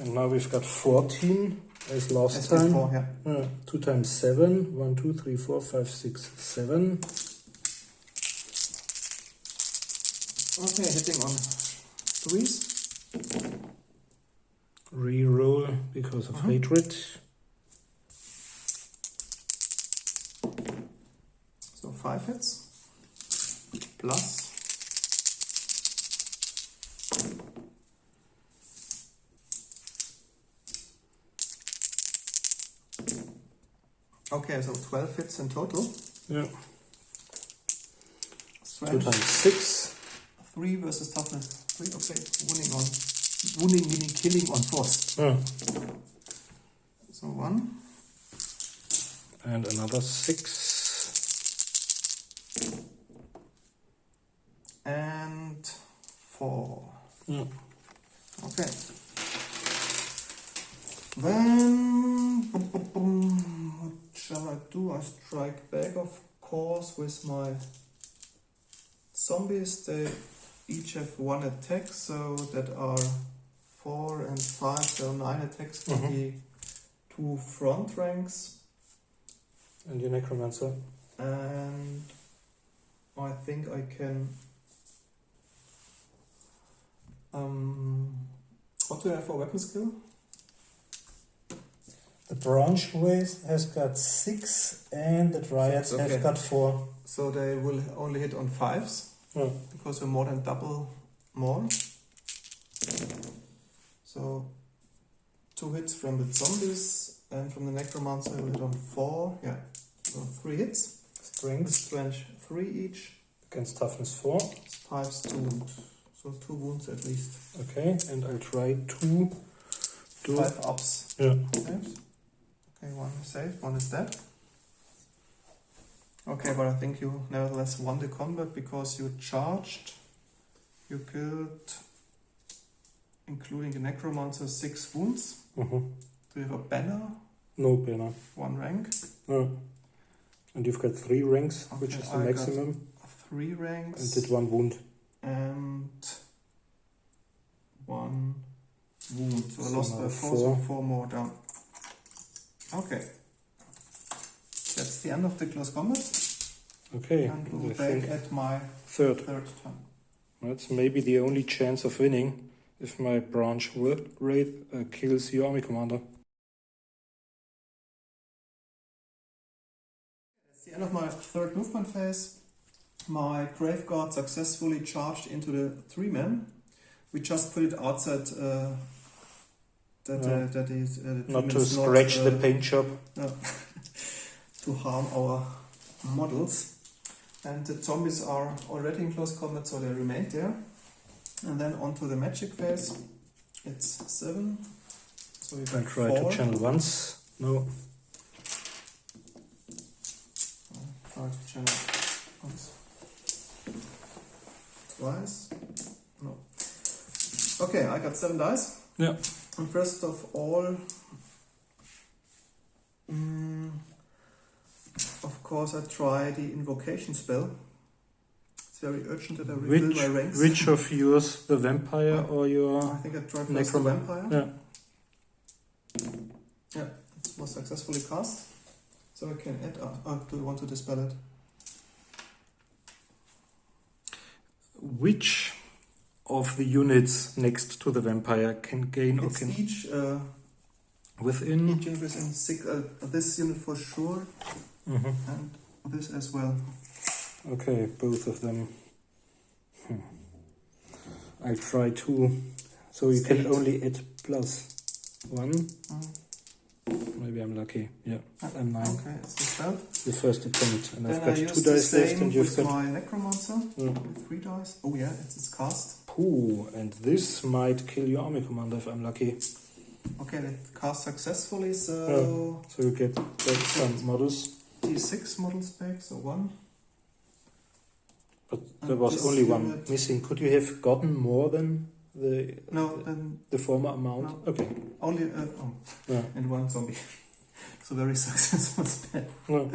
[SPEAKER 1] And now we've got 14 as last
[SPEAKER 2] As
[SPEAKER 1] time.
[SPEAKER 2] before, yeah.
[SPEAKER 1] 2 times 7. 1, 2, 3, 4, 5, 6, 7.
[SPEAKER 2] Okay, hitting on 3s.
[SPEAKER 1] Reroll because of hatred.
[SPEAKER 2] So 5 hits. Plus. Okay, so 12 hits in total.
[SPEAKER 1] Yeah. 2
[SPEAKER 2] Strength.
[SPEAKER 1] times 6.
[SPEAKER 2] 3 versus toughness 3. Okay, wounding meaning killing on force.
[SPEAKER 1] Yeah.
[SPEAKER 2] So 1.
[SPEAKER 1] And another 6.
[SPEAKER 2] And 4.
[SPEAKER 1] Yeah.
[SPEAKER 2] Okay. Then what shall I do? I strike back, of course, with my zombies. They each have 1 attack, so that are 4 and 5, so 9 attacks for the 2 front ranks.
[SPEAKER 1] And your necromancer.
[SPEAKER 2] And I think I can. What do I have for weapon skill?
[SPEAKER 1] The branch Wraith has got 6 and the dryads
[SPEAKER 2] 6, okay.
[SPEAKER 1] have got 4.
[SPEAKER 2] So they will only hit on 5s.
[SPEAKER 1] Yeah.
[SPEAKER 2] Because we're more than double more. So 2 hits from the zombies and from the necromancer will hit on 4. Yeah. So 3 hits. Strength 3 each.
[SPEAKER 1] Against toughness 4.
[SPEAKER 2] 5's 2 wounds. So 2 wounds at least.
[SPEAKER 1] Okay, and I'll try 2.
[SPEAKER 2] 5 ups.
[SPEAKER 1] Yeah.
[SPEAKER 2] Saves. Okay, 1 is safe, 1 is dead. Okay, but I think you nevertheless won the combat because you charged. You killed, including the necromancer, 6 wounds. Do you have a banner?
[SPEAKER 1] No banner.
[SPEAKER 2] 1 rank.
[SPEAKER 1] No. And you've got 3 ranks, which is the maximum.
[SPEAKER 2] Got 3 ranks.
[SPEAKER 1] And did 1 wound.
[SPEAKER 2] And 1 wound. So I lost by 4, so 4 more down. Okay. That's the end of the close combat.
[SPEAKER 1] Okay.
[SPEAKER 2] And we'll be back at my
[SPEAKER 1] third
[SPEAKER 2] turn.
[SPEAKER 1] That's maybe the only chance of winning if my branch Wraith kills your army commander.
[SPEAKER 2] That's the end of my 3rd movement phase. My Grave Guard successfully charged into the 3-man. We just put it outside that is
[SPEAKER 1] not to scratch the paint job.
[SPEAKER 2] To harm our models. And the zombies are already in close combat, so they remain there. And then onto the magic phase. It's 7. So we
[SPEAKER 1] I'll try
[SPEAKER 2] 4.
[SPEAKER 1] to channel once. No.
[SPEAKER 2] Try to channel once. Twice. No. Okay, I got 7 dice.
[SPEAKER 1] Yeah.
[SPEAKER 2] And first of all, of course, I try the invocation spell. It's very urgent that I refill my ranks.
[SPEAKER 1] Which of yours, the vampire or your
[SPEAKER 2] I think I tried first the vampire.
[SPEAKER 1] Yeah.
[SPEAKER 2] Yeah, it was successfully cast. So I can add up. Do you want to dispel it?
[SPEAKER 1] Which of the units next to the vampire can gain or
[SPEAKER 2] It's
[SPEAKER 1] can
[SPEAKER 2] each
[SPEAKER 1] within?
[SPEAKER 2] unit within this unit for sure, and this as well.
[SPEAKER 1] Okay, both of them. I'll try 2. So you can
[SPEAKER 2] 8.
[SPEAKER 1] only add +1. Maybe I'm lucky. Yeah, I'm 9.
[SPEAKER 2] Okay, it's dispelled.
[SPEAKER 1] The first attempt, and
[SPEAKER 2] Then
[SPEAKER 1] I've got
[SPEAKER 2] I
[SPEAKER 1] 2
[SPEAKER 2] use the
[SPEAKER 1] dice left,
[SPEAKER 2] same
[SPEAKER 1] and you've
[SPEAKER 2] with
[SPEAKER 1] got
[SPEAKER 2] my necromancer with 3 dice. Oh yeah, it's cast.
[SPEAKER 1] Ooh, and this might kill your army commander if I'm lucky.
[SPEAKER 2] Okay, it cast successfully, so
[SPEAKER 1] So you get back some models.
[SPEAKER 2] D6 models back, so 1.
[SPEAKER 1] But
[SPEAKER 2] And
[SPEAKER 1] there was
[SPEAKER 2] this
[SPEAKER 1] only 1
[SPEAKER 2] unit-
[SPEAKER 1] missing. Could you have gotten more than
[SPEAKER 2] No, then
[SPEAKER 1] the former amount?
[SPEAKER 2] No.
[SPEAKER 1] Okay.
[SPEAKER 2] only
[SPEAKER 1] Yeah.
[SPEAKER 2] and 1 zombie. So very successful spell.
[SPEAKER 1] Well,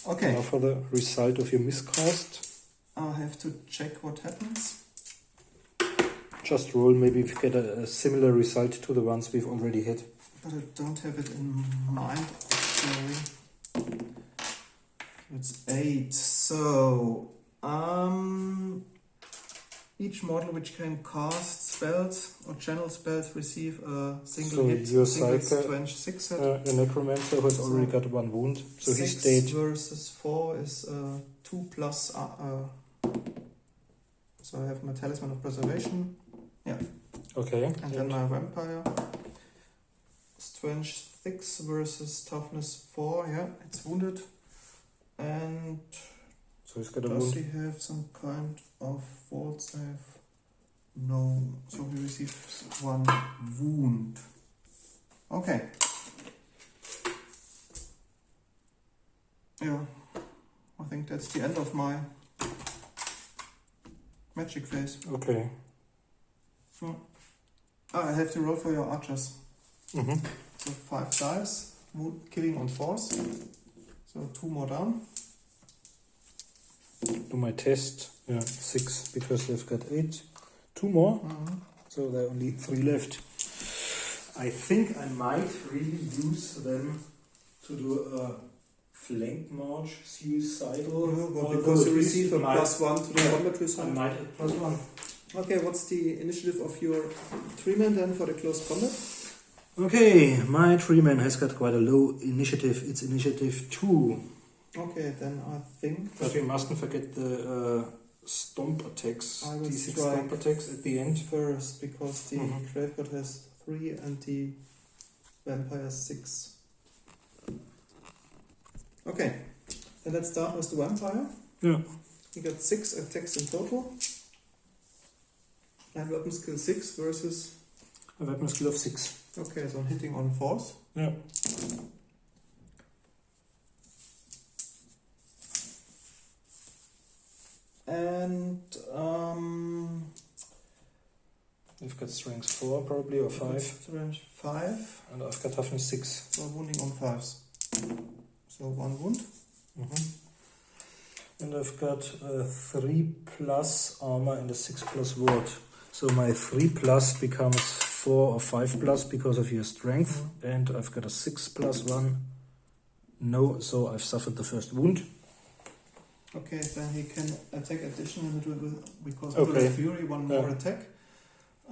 [SPEAKER 2] Okay,
[SPEAKER 1] now for the result of your miscast.
[SPEAKER 2] I'll have to check what happens.
[SPEAKER 1] Just roll, maybe if you get a similar result to the ones we've already had.
[SPEAKER 2] But I don't have it in mind, actually. It's 8. So, each model which can cast spells or channel spells receive a single
[SPEAKER 1] So
[SPEAKER 2] hit,
[SPEAKER 1] your
[SPEAKER 2] single
[SPEAKER 1] cycle-
[SPEAKER 2] strange 6 set.
[SPEAKER 1] The necromancer has already got 1 wound, so
[SPEAKER 2] 6
[SPEAKER 1] he's dead.
[SPEAKER 2] versus 4 is 2 plus. So I have my talisman of preservation. Yeah.
[SPEAKER 1] Okay.
[SPEAKER 2] And then my vampire. Strange 6 versus toughness 4. Yeah, it's wounded. And
[SPEAKER 1] So he's got a
[SPEAKER 2] does
[SPEAKER 1] wound.
[SPEAKER 2] he have some kind of fort save? No. So he receives 1 wound. Okay. Yeah. I think that's the end of my magic phase.
[SPEAKER 1] Okay.
[SPEAKER 2] I have to roll for your archers.
[SPEAKER 1] Mm-hmm.
[SPEAKER 2] So 5 dice, killing on force. So 2 more down.
[SPEAKER 1] Do my test. Yeah, 6 because they've got 8. 2 more. So there are only 3 left. I think I might really use them to do a flank march, suicidal.
[SPEAKER 2] Because you receive a
[SPEAKER 1] might-
[SPEAKER 2] +1 to the combat
[SPEAKER 1] I
[SPEAKER 2] result.
[SPEAKER 1] might add +1.
[SPEAKER 2] Okay, what's the initiative of your 3-man then for the close combat?
[SPEAKER 1] Okay, my 3-man has got quite a low initiative. It's initiative 2.
[SPEAKER 2] Okay, then I think
[SPEAKER 1] But we mustn't forget the stomp attacks.
[SPEAKER 2] I will
[SPEAKER 1] D6
[SPEAKER 2] strike
[SPEAKER 1] stomp attacks at the end.
[SPEAKER 2] first because the Graveyard has 3 and the Vampire 6. Okay, then let's start with the Vampire.
[SPEAKER 1] Yeah.
[SPEAKER 2] He got 6 attacks in total. And weapon skill 6 versus.
[SPEAKER 1] A weapon skill of 6.
[SPEAKER 2] Okay, so I'm hitting on force.
[SPEAKER 1] Yeah.
[SPEAKER 2] And
[SPEAKER 1] You've got strength 4 probably, or 5.
[SPEAKER 2] Strength 5.
[SPEAKER 1] And I've got toughness 6.
[SPEAKER 2] So wounding on 5s. So 1 wound.
[SPEAKER 1] And I've got 3 plus armor and a 6 plus ward. So my 3 plus becomes 4 or 5 plus because of your strength. And I've got a 6 plus 1. No, so I've suffered the first wound.
[SPEAKER 2] Okay, then he can attack additionally because
[SPEAKER 1] Okay.
[SPEAKER 2] of Fury, 1 more attack.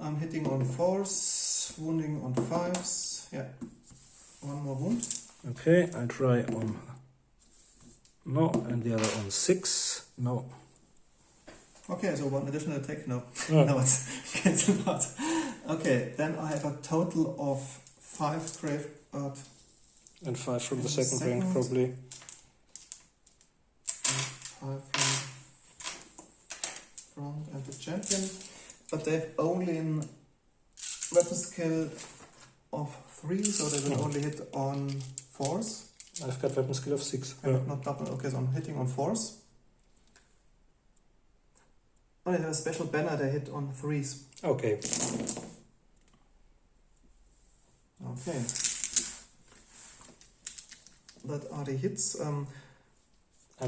[SPEAKER 2] I'm hitting on 4s, wounding on 5s. Yeah, 1 more wound.
[SPEAKER 1] Okay, I try on no, and the other on 6. No.
[SPEAKER 2] Okay, so 1 additional attack. No,
[SPEAKER 1] Yeah.
[SPEAKER 2] no, it's cancelled out. Okay, then I have a total of 5 Graveyard.
[SPEAKER 1] And 5 from the
[SPEAKER 2] And
[SPEAKER 1] second rank
[SPEAKER 2] second.
[SPEAKER 1] probably.
[SPEAKER 2] 5 from front and the champion. But they've only in weapon skill of 3, so they will only hit on 4s.
[SPEAKER 1] I've got weapon skill of 6.
[SPEAKER 2] Not double. Okay, so I'm hitting on 4s. Oh, they have a special banner, they hit on 3s.
[SPEAKER 1] Okay.
[SPEAKER 2] Okay. That are the hits.
[SPEAKER 1] And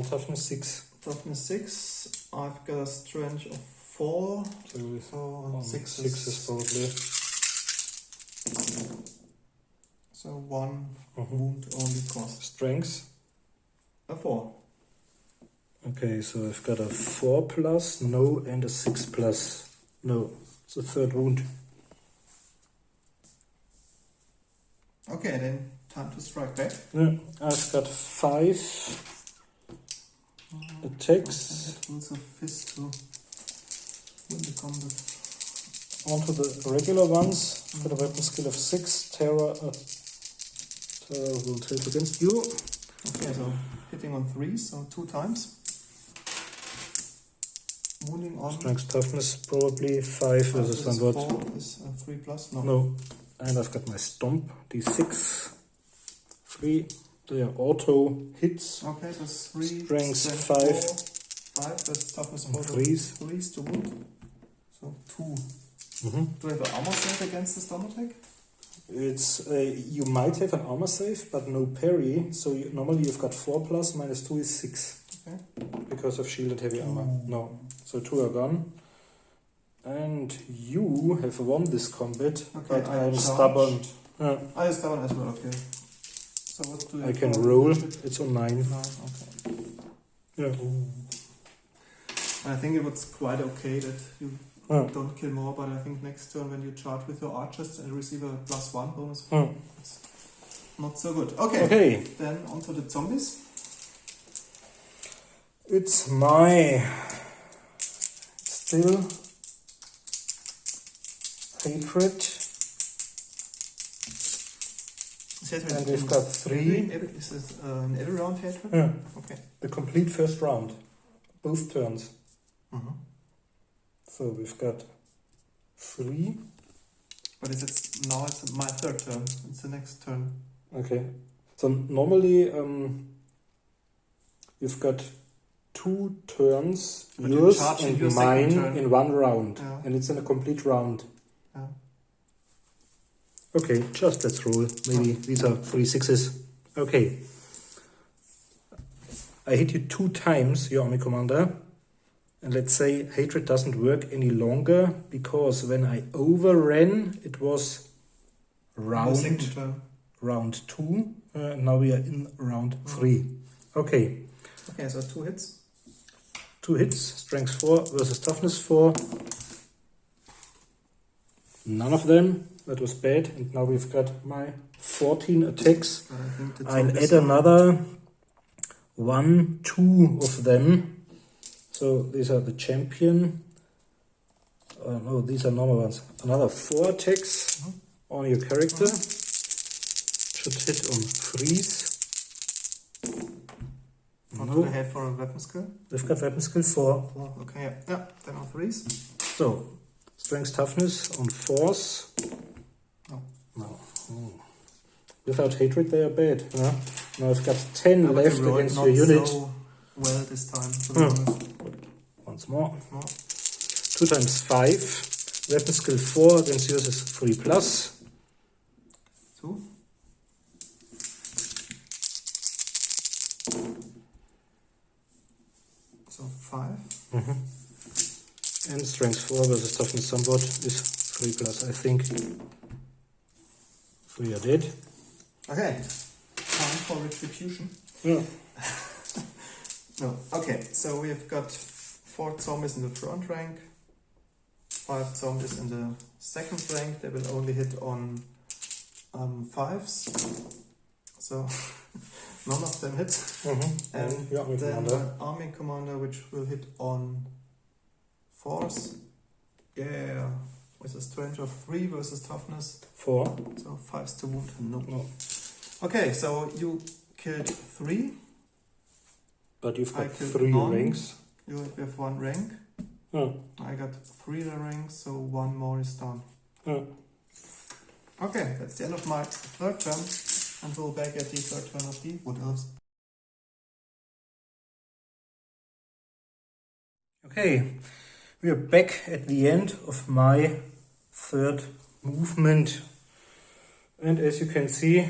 [SPEAKER 1] toughness 6.
[SPEAKER 2] Toughness 6. I've got a strength of 4, so 6
[SPEAKER 1] sixes probably.
[SPEAKER 2] So 1 wound only cost.
[SPEAKER 1] Strength?
[SPEAKER 2] A 4.
[SPEAKER 1] Okay, so I've got a 4+, no, and a 6+. No, it's a 3rd wound.
[SPEAKER 2] Okay, then time to strike back.
[SPEAKER 1] Yeah, I've got 5 attacks.
[SPEAKER 2] Tools of fist to win the combat.
[SPEAKER 1] Onto the regular ones. I've got a weapon skill of 6. Terror will tilt against you.
[SPEAKER 2] Okay, so hitting on 3, so 2 times. Wounding on.
[SPEAKER 1] Strength toughness probably 5 versus somewhat.
[SPEAKER 2] 4 is 3+.
[SPEAKER 1] No. And I've got my stomp, d6. 3. They are auto hits.
[SPEAKER 2] Okay, so 3.
[SPEAKER 1] Strength 5.
[SPEAKER 2] 5 versus toughness 4.
[SPEAKER 1] 3s.
[SPEAKER 2] 3s to wound. So 2.
[SPEAKER 1] Mm-hmm.
[SPEAKER 2] Do I have an armor save against the storm attack?
[SPEAKER 1] It's you might have an armor save, but no parry. So normally you've got 4+, -2 is 6.
[SPEAKER 2] Okay.
[SPEAKER 1] Because of shielded heavy armor. No. So 2 are gone. And you have won this combat,
[SPEAKER 2] Okay,
[SPEAKER 1] but I am stubborn.
[SPEAKER 2] I am stubborn as well, okay. So what do you
[SPEAKER 1] I can roll. It's on 9.
[SPEAKER 2] 9, okay.
[SPEAKER 1] Yeah.
[SPEAKER 2] I think it was quite okay that you don't kill more, but I think next turn when you charge with your archers and receive a +1 bonus, it's not so good. Okay. Then onto the zombies.
[SPEAKER 1] It's my still hatred. And we've got 3.
[SPEAKER 2] Is this an every round hatred?
[SPEAKER 1] Yeah.
[SPEAKER 2] Okay.
[SPEAKER 1] The complete first round. Both turns.
[SPEAKER 2] Mm-hmm.
[SPEAKER 1] So we've got 3.
[SPEAKER 2] But it's now it's my 3rd turn. It's the next turn.
[SPEAKER 1] Okay. So normally you've got 2 turns,
[SPEAKER 2] but
[SPEAKER 1] yours
[SPEAKER 2] you
[SPEAKER 1] and
[SPEAKER 2] your
[SPEAKER 1] mine,
[SPEAKER 2] turn.
[SPEAKER 1] in 1 round.
[SPEAKER 2] Yeah.
[SPEAKER 1] And it's in a complete round.
[SPEAKER 2] Yeah.
[SPEAKER 1] Okay, just let's roll. Maybe these are 3 6s. Okay. I hit you 2 times, your army commander. And let's say hatred doesn't work any longer because when I overran, it was round 2. Now we are in round 3. Okay.
[SPEAKER 2] Okay, so 2 hits.
[SPEAKER 1] 2 hits, strength 4 versus toughness 4. None of them. That was bad. And now we've got my 14 attacks. I'll add another 1, 2 of them. So these are the champion. No, these are normal ones. Another 4 attacks on your character. Should hit on 3s.
[SPEAKER 2] What do they have for a weapon skill?
[SPEAKER 1] They've got weapon skill 4.
[SPEAKER 2] 4. Okay, yeah. Then on 3s.
[SPEAKER 1] So, strength toughness on 4s. No. Without hatred, they are bad. Huh? Now I've got 10 left against your unit.
[SPEAKER 2] So well this time, to be honest.
[SPEAKER 1] Once more. 2 times 5. Weapon skill 4 against yours is 3+.
[SPEAKER 2] 2. So 5.
[SPEAKER 1] And strength 4 versus toughness somewhat is 3+, I think. 3 are dead.
[SPEAKER 2] Okay. Time for retribution.
[SPEAKER 1] Yeah.
[SPEAKER 2] No. Okay, so we've got 4 zombies in the front rank, 5 zombies in the second rank. They will only hit on 5s. So none of them hit. And then an army commander which will hit on 4s. Yeah. With a strength of 3 versus toughness
[SPEAKER 1] 4.
[SPEAKER 2] So 5s to wound. No. Okay, so you killed 3.
[SPEAKER 1] But you've got 3 ranks.
[SPEAKER 2] You have 1 rank. I got 3 ranks, so 1 more is done. Okay, that's the end of my 3rd turn. And we'll back at the 3rd turn of the Wood Elves.
[SPEAKER 1] Okay, we are back at the end of my 3rd movement. And as you can see,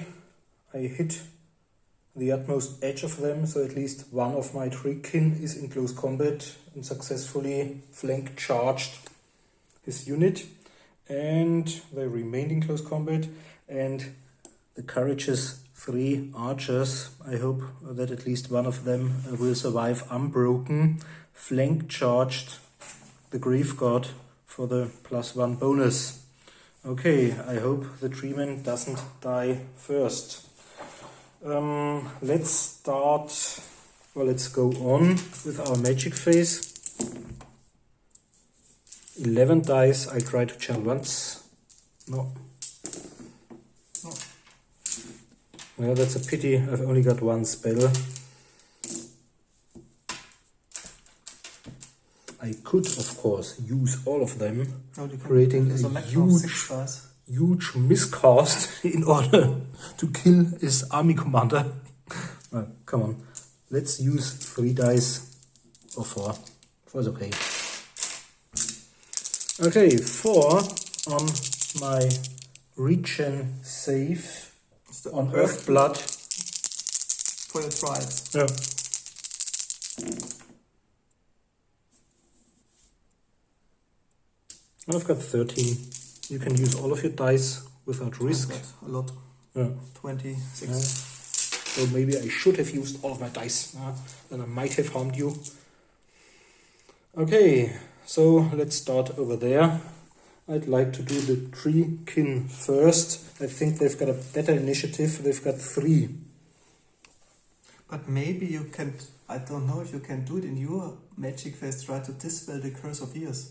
[SPEAKER 1] I hit the utmost edge of them, so at least one of my 3 kin is in close combat and successfully flank charged his unit, and they remained in close combat. And the courageous 3 archers, I hope that at least one of them will survive unbroken, flank charged the grief god for the +1 bonus. Okay, I hope the treeman doesn't die first. Let's start, well, let's go on with our magic phase. 11 dice, I try to channel once. No. Well, that's a pity, I've only got 1 spell. I could, of course, use all of them, creating a huge miscast in order to kill his army commander. Well, come on, let's use 3 dice, or 4. 4 is okay. Okay, 4 on my regen save on Earthblood.
[SPEAKER 2] For your tribes.
[SPEAKER 1] Yeah. I've got 13. You can use all of your dice without risk.
[SPEAKER 2] A lot.
[SPEAKER 1] Yeah.
[SPEAKER 2] 26.
[SPEAKER 1] Yeah. So maybe I should have used all of my dice. Then I might have harmed you. Okay, so let's start over there. I'd like to do the 3 kin first. I think they've got a better initiative. They've got 3.
[SPEAKER 2] But maybe you can, I don't know if you can do it in your magic phase, try to dispel the curse of years.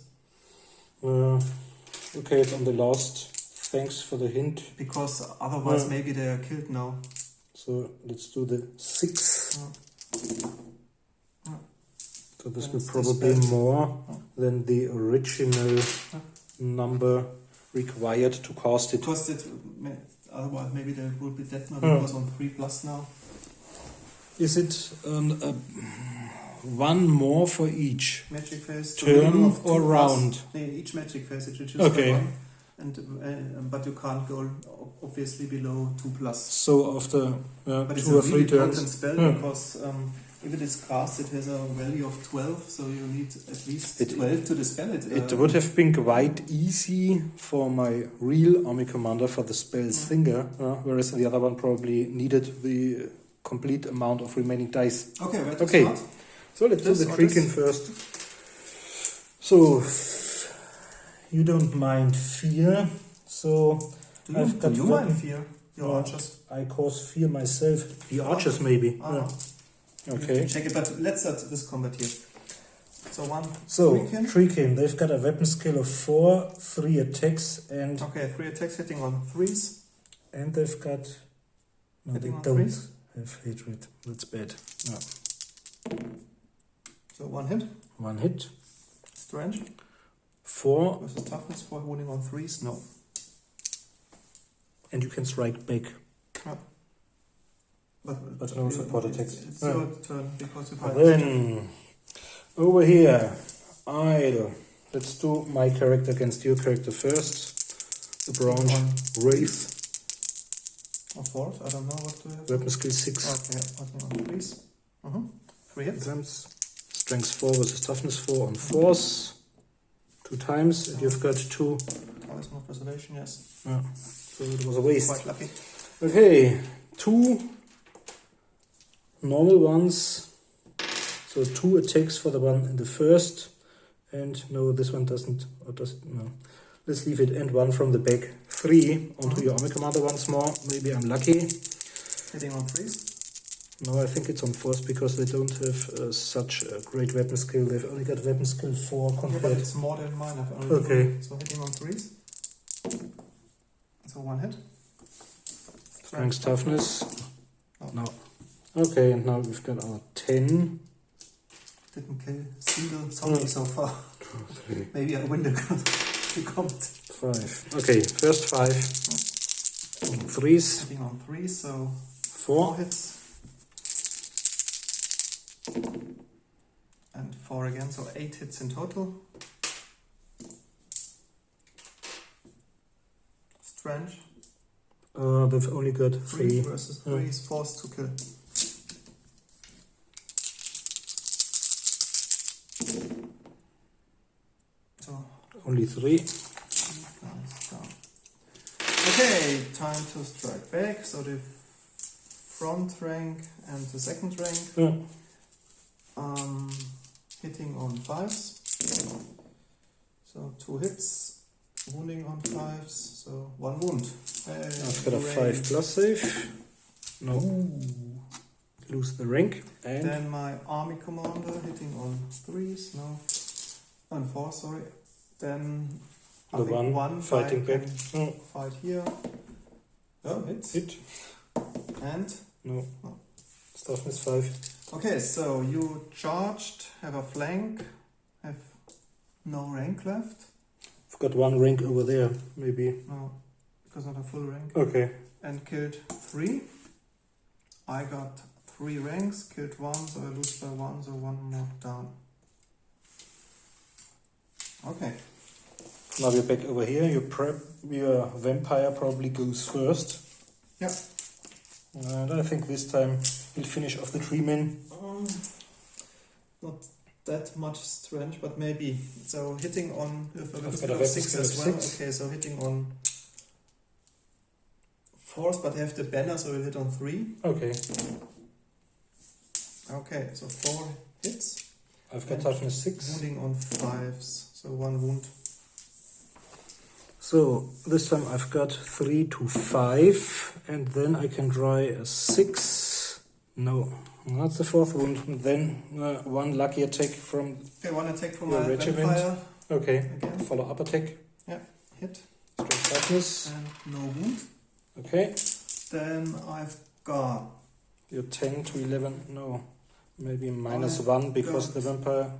[SPEAKER 1] Okay, it's on the last. Thanks for the hint.
[SPEAKER 2] Because otherwise maybe they are killed now.
[SPEAKER 1] So let's do the 6. So this will probably be more than the original number required to cast it.
[SPEAKER 2] Because otherwise maybe they would be dead now because on 3+ now.
[SPEAKER 1] Is it 1 more for each
[SPEAKER 2] magic phase
[SPEAKER 1] turn or round?
[SPEAKER 2] Each magic phase it reduces
[SPEAKER 1] okay.
[SPEAKER 2] by 1, and but you can't go obviously below 2+.
[SPEAKER 1] So after
[SPEAKER 2] but
[SPEAKER 1] 2 or 3 turns.
[SPEAKER 2] It's a really potent spell because if it is cast, it has a value of 12, so you need at least 12 to dispel it.
[SPEAKER 1] It would have been quite easy for my real army commander for the spell Singer, whereas the other one probably needed the complete amount of remaining dice.
[SPEAKER 2] Okay, where to start?
[SPEAKER 1] So let's do the 3 kin first. So you don't mind fear, so I've got.
[SPEAKER 2] Do you mind fear? Your archers.
[SPEAKER 1] I cause fear myself. The archers maybe. Okay.
[SPEAKER 2] Check it, but let's start this combat here.
[SPEAKER 1] So 3 kin. They've got a weapon skill of 4, 3 attacks, and
[SPEAKER 2] 3 attacks hitting on 3s.
[SPEAKER 1] And they've got. No,
[SPEAKER 2] hitting
[SPEAKER 1] they
[SPEAKER 2] on
[SPEAKER 1] don't
[SPEAKER 2] 3s.
[SPEAKER 1] have hatred. That's bad. No.
[SPEAKER 2] So 1 hit.
[SPEAKER 1] 1 hit.
[SPEAKER 2] Strange.
[SPEAKER 1] 4.
[SPEAKER 2] Versus toughness, 4 holding on 3s. No.
[SPEAKER 1] And you can strike back.
[SPEAKER 2] Yeah.
[SPEAKER 1] But no support attacks.
[SPEAKER 2] It's your turn because you
[SPEAKER 1] Then over here, idle. Let's do my character against your character first. The bronze wraith.
[SPEAKER 2] Or 4th, I don't know what to have.
[SPEAKER 1] Weapon skill 6.
[SPEAKER 2] Okay, on 3s. 3 hits.
[SPEAKER 1] Times. Strength 4 versus toughness 4 on 4s. 2 times, and you've got 2.
[SPEAKER 2] Always more preservation, yes.
[SPEAKER 1] Yeah. So it was a waste.
[SPEAKER 2] Quite lucky.
[SPEAKER 1] Okay, 2 normal ones. So 2 attacks for the one in the first. And no, this one doesn't. Or does no. Let's leave it. And 1 from the back. 3 onto your army commander once more. Maybe I'm lucky.
[SPEAKER 2] Hitting on 3s?
[SPEAKER 1] No, I think it's on 4s because they don't have such a great weapon skill. They've only got weapon skill 4 compared.
[SPEAKER 2] Yeah, but it's more than mine. I've only 3. So hitting on 3s. So 1 hit.
[SPEAKER 1] Strength, toughness. No. Okay, and now we've got our 10.
[SPEAKER 2] Didn't kill a single zombie so far. Maybe I win the combat.
[SPEAKER 1] 5. Okay, first 5. 3s.
[SPEAKER 2] Hitting on 3, so
[SPEAKER 1] 4
[SPEAKER 2] hits. And 4 again, so 8 hits in total. Strange.
[SPEAKER 1] They've only got 3.
[SPEAKER 2] Versus 3 is forced to kill. So
[SPEAKER 1] Only 3.
[SPEAKER 2] guys down. Okay, time to strike back. So the front rank and the second rank.
[SPEAKER 1] Yeah.
[SPEAKER 2] Hitting on 5s. So 2 hits, wounding on 5s. So 1 wound.
[SPEAKER 1] I've got a 5 plus save. No.
[SPEAKER 2] Ooh.
[SPEAKER 1] Lose the rank. And
[SPEAKER 2] Then my army commander hitting on 3s. No. On 4, sorry. Then I
[SPEAKER 1] the
[SPEAKER 2] think
[SPEAKER 1] one fighting
[SPEAKER 2] guy
[SPEAKER 1] back.
[SPEAKER 2] can
[SPEAKER 1] No.
[SPEAKER 2] fight here. Oh, hits.
[SPEAKER 1] Hit.
[SPEAKER 2] And
[SPEAKER 1] No.
[SPEAKER 2] No.
[SPEAKER 1] Toughness 5.
[SPEAKER 2] okay, so you charged, have a flank, have no rank left.
[SPEAKER 1] I've got 1 rank over there, maybe.
[SPEAKER 2] No, because not a full rank.
[SPEAKER 1] Okay.
[SPEAKER 2] And killed 3. I got 3 ranks, killed 1, so I lose by 1, so 1 more down. Okay.
[SPEAKER 1] Now we're back over here. Your vampire probably goes first.
[SPEAKER 2] Yeah.
[SPEAKER 1] And I think this time we'll finish off the 3 men.
[SPEAKER 2] Not that much strength, but maybe. So hitting on with a
[SPEAKER 1] I've
[SPEAKER 2] little
[SPEAKER 1] got
[SPEAKER 2] bit
[SPEAKER 1] a
[SPEAKER 2] of
[SPEAKER 1] weapon
[SPEAKER 2] 6
[SPEAKER 1] skill
[SPEAKER 2] as
[SPEAKER 1] of
[SPEAKER 2] well.
[SPEAKER 1] 6.
[SPEAKER 2] Okay, so hitting on 4s, but have the banner, so we'll hit on 3.
[SPEAKER 1] Okay.
[SPEAKER 2] Okay, so 4 hits.
[SPEAKER 1] I've got
[SPEAKER 2] And
[SPEAKER 1] toughness 6.
[SPEAKER 2] Wounding on 5s, so 1 wound.
[SPEAKER 1] So this time I've got 3 to 5. And then I can draw a 6. No, that's the 4th wound. And then 1 lucky attack from
[SPEAKER 2] Okay, 1 attack from
[SPEAKER 1] your
[SPEAKER 2] my
[SPEAKER 1] regiment.
[SPEAKER 2] vampire.
[SPEAKER 1] Okay.
[SPEAKER 2] Again.
[SPEAKER 1] Follow up attack.
[SPEAKER 2] Hit.
[SPEAKER 1] Straight toughness.
[SPEAKER 2] And no wound.
[SPEAKER 1] Okay.
[SPEAKER 2] Then I've got
[SPEAKER 1] You're 10 to 11. No. Maybe minus
[SPEAKER 2] I've
[SPEAKER 1] 1 because
[SPEAKER 2] got-
[SPEAKER 1] the vampire.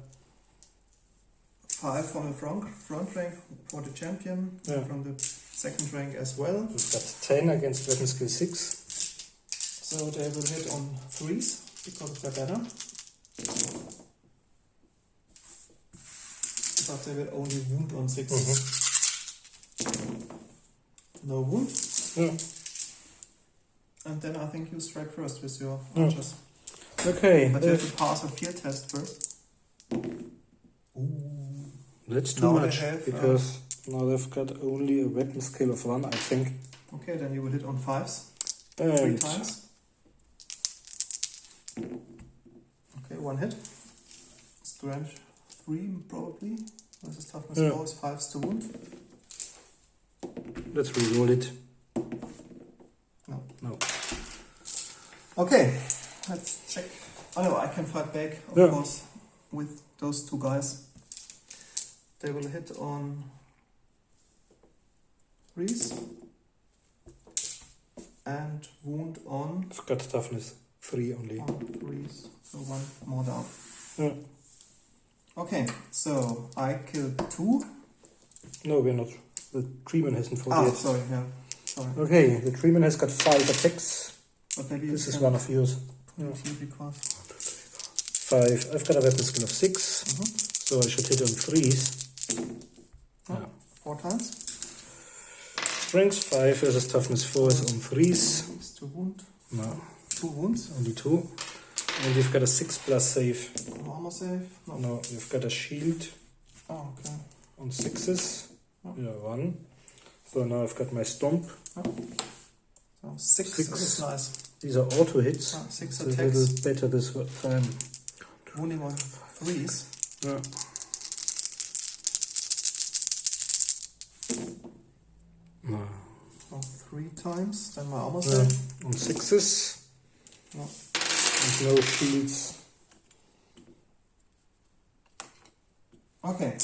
[SPEAKER 2] 5 from the front rank for the champion.
[SPEAKER 1] Yeah.
[SPEAKER 2] From the second rank as well.
[SPEAKER 1] We've got 10 against weapon skill 6.
[SPEAKER 2] So they will hit on 3s because of their banner. But they will only wound on 6s. No wound.
[SPEAKER 1] Yeah.
[SPEAKER 2] And then I think you strike first with your
[SPEAKER 1] Yeah.
[SPEAKER 2] archers.
[SPEAKER 1] Okay.
[SPEAKER 2] But you have to pass a field test first.
[SPEAKER 1] That's too
[SPEAKER 2] Now they
[SPEAKER 1] much
[SPEAKER 2] have,
[SPEAKER 1] because now they've got only a weapon skill of 1, I think.
[SPEAKER 2] Okay, then you will hit on 5s. 3
[SPEAKER 1] And
[SPEAKER 2] times. Okay, 1 hit. Strength 3 probably. This is toughness
[SPEAKER 1] Yeah.
[SPEAKER 2] 4 is 5s to wound.
[SPEAKER 1] let's reroll it.
[SPEAKER 2] No.
[SPEAKER 1] No.
[SPEAKER 2] Okay, let's check. Oh no, I can fight back, of
[SPEAKER 1] Yeah.
[SPEAKER 2] course, with those 2 guys. They will hit on 3s and wound on
[SPEAKER 1] I've got toughness 3 only.
[SPEAKER 2] 3s, so 1 more down.
[SPEAKER 1] Yeah.
[SPEAKER 2] Okay, so I killed 2.
[SPEAKER 1] No, we're not. The treeman hasn't fought
[SPEAKER 2] Ah,
[SPEAKER 1] yet.
[SPEAKER 2] sorry, yeah, sorry.
[SPEAKER 1] Okay, the treeman has got 5 attacks.
[SPEAKER 2] But maybe
[SPEAKER 1] This
[SPEAKER 2] you
[SPEAKER 1] is
[SPEAKER 2] can
[SPEAKER 1] one of yours.
[SPEAKER 2] put it here because
[SPEAKER 1] 5. I've got a weapon skill of 6, so I should hit on 3s. Yeah.
[SPEAKER 2] 4 times.
[SPEAKER 1] Strength 5 versus toughness 4 is on 3s.
[SPEAKER 2] 6 to wound.
[SPEAKER 1] No,
[SPEAKER 2] 2 wounds.
[SPEAKER 1] only 2. And you've got a 6 plus save.
[SPEAKER 2] No armor save. No.
[SPEAKER 1] No, you've got a shield
[SPEAKER 2] Oh, okay.
[SPEAKER 1] on 6s.
[SPEAKER 2] Oh.
[SPEAKER 1] Yeah, 1. So now I've got my stomp.
[SPEAKER 2] So 6.
[SPEAKER 1] 6.
[SPEAKER 2] This is nice.
[SPEAKER 1] These are auto hits.
[SPEAKER 2] 6
[SPEAKER 1] It's a
[SPEAKER 2] attacks.
[SPEAKER 1] little better this time.
[SPEAKER 2] Wounding on 3s.
[SPEAKER 1] Yeah. No.
[SPEAKER 2] So 3 times. Then my armor
[SPEAKER 1] Yeah.
[SPEAKER 2] save.
[SPEAKER 1] On 6s.
[SPEAKER 2] No.
[SPEAKER 1] And no shields.
[SPEAKER 2] Okay.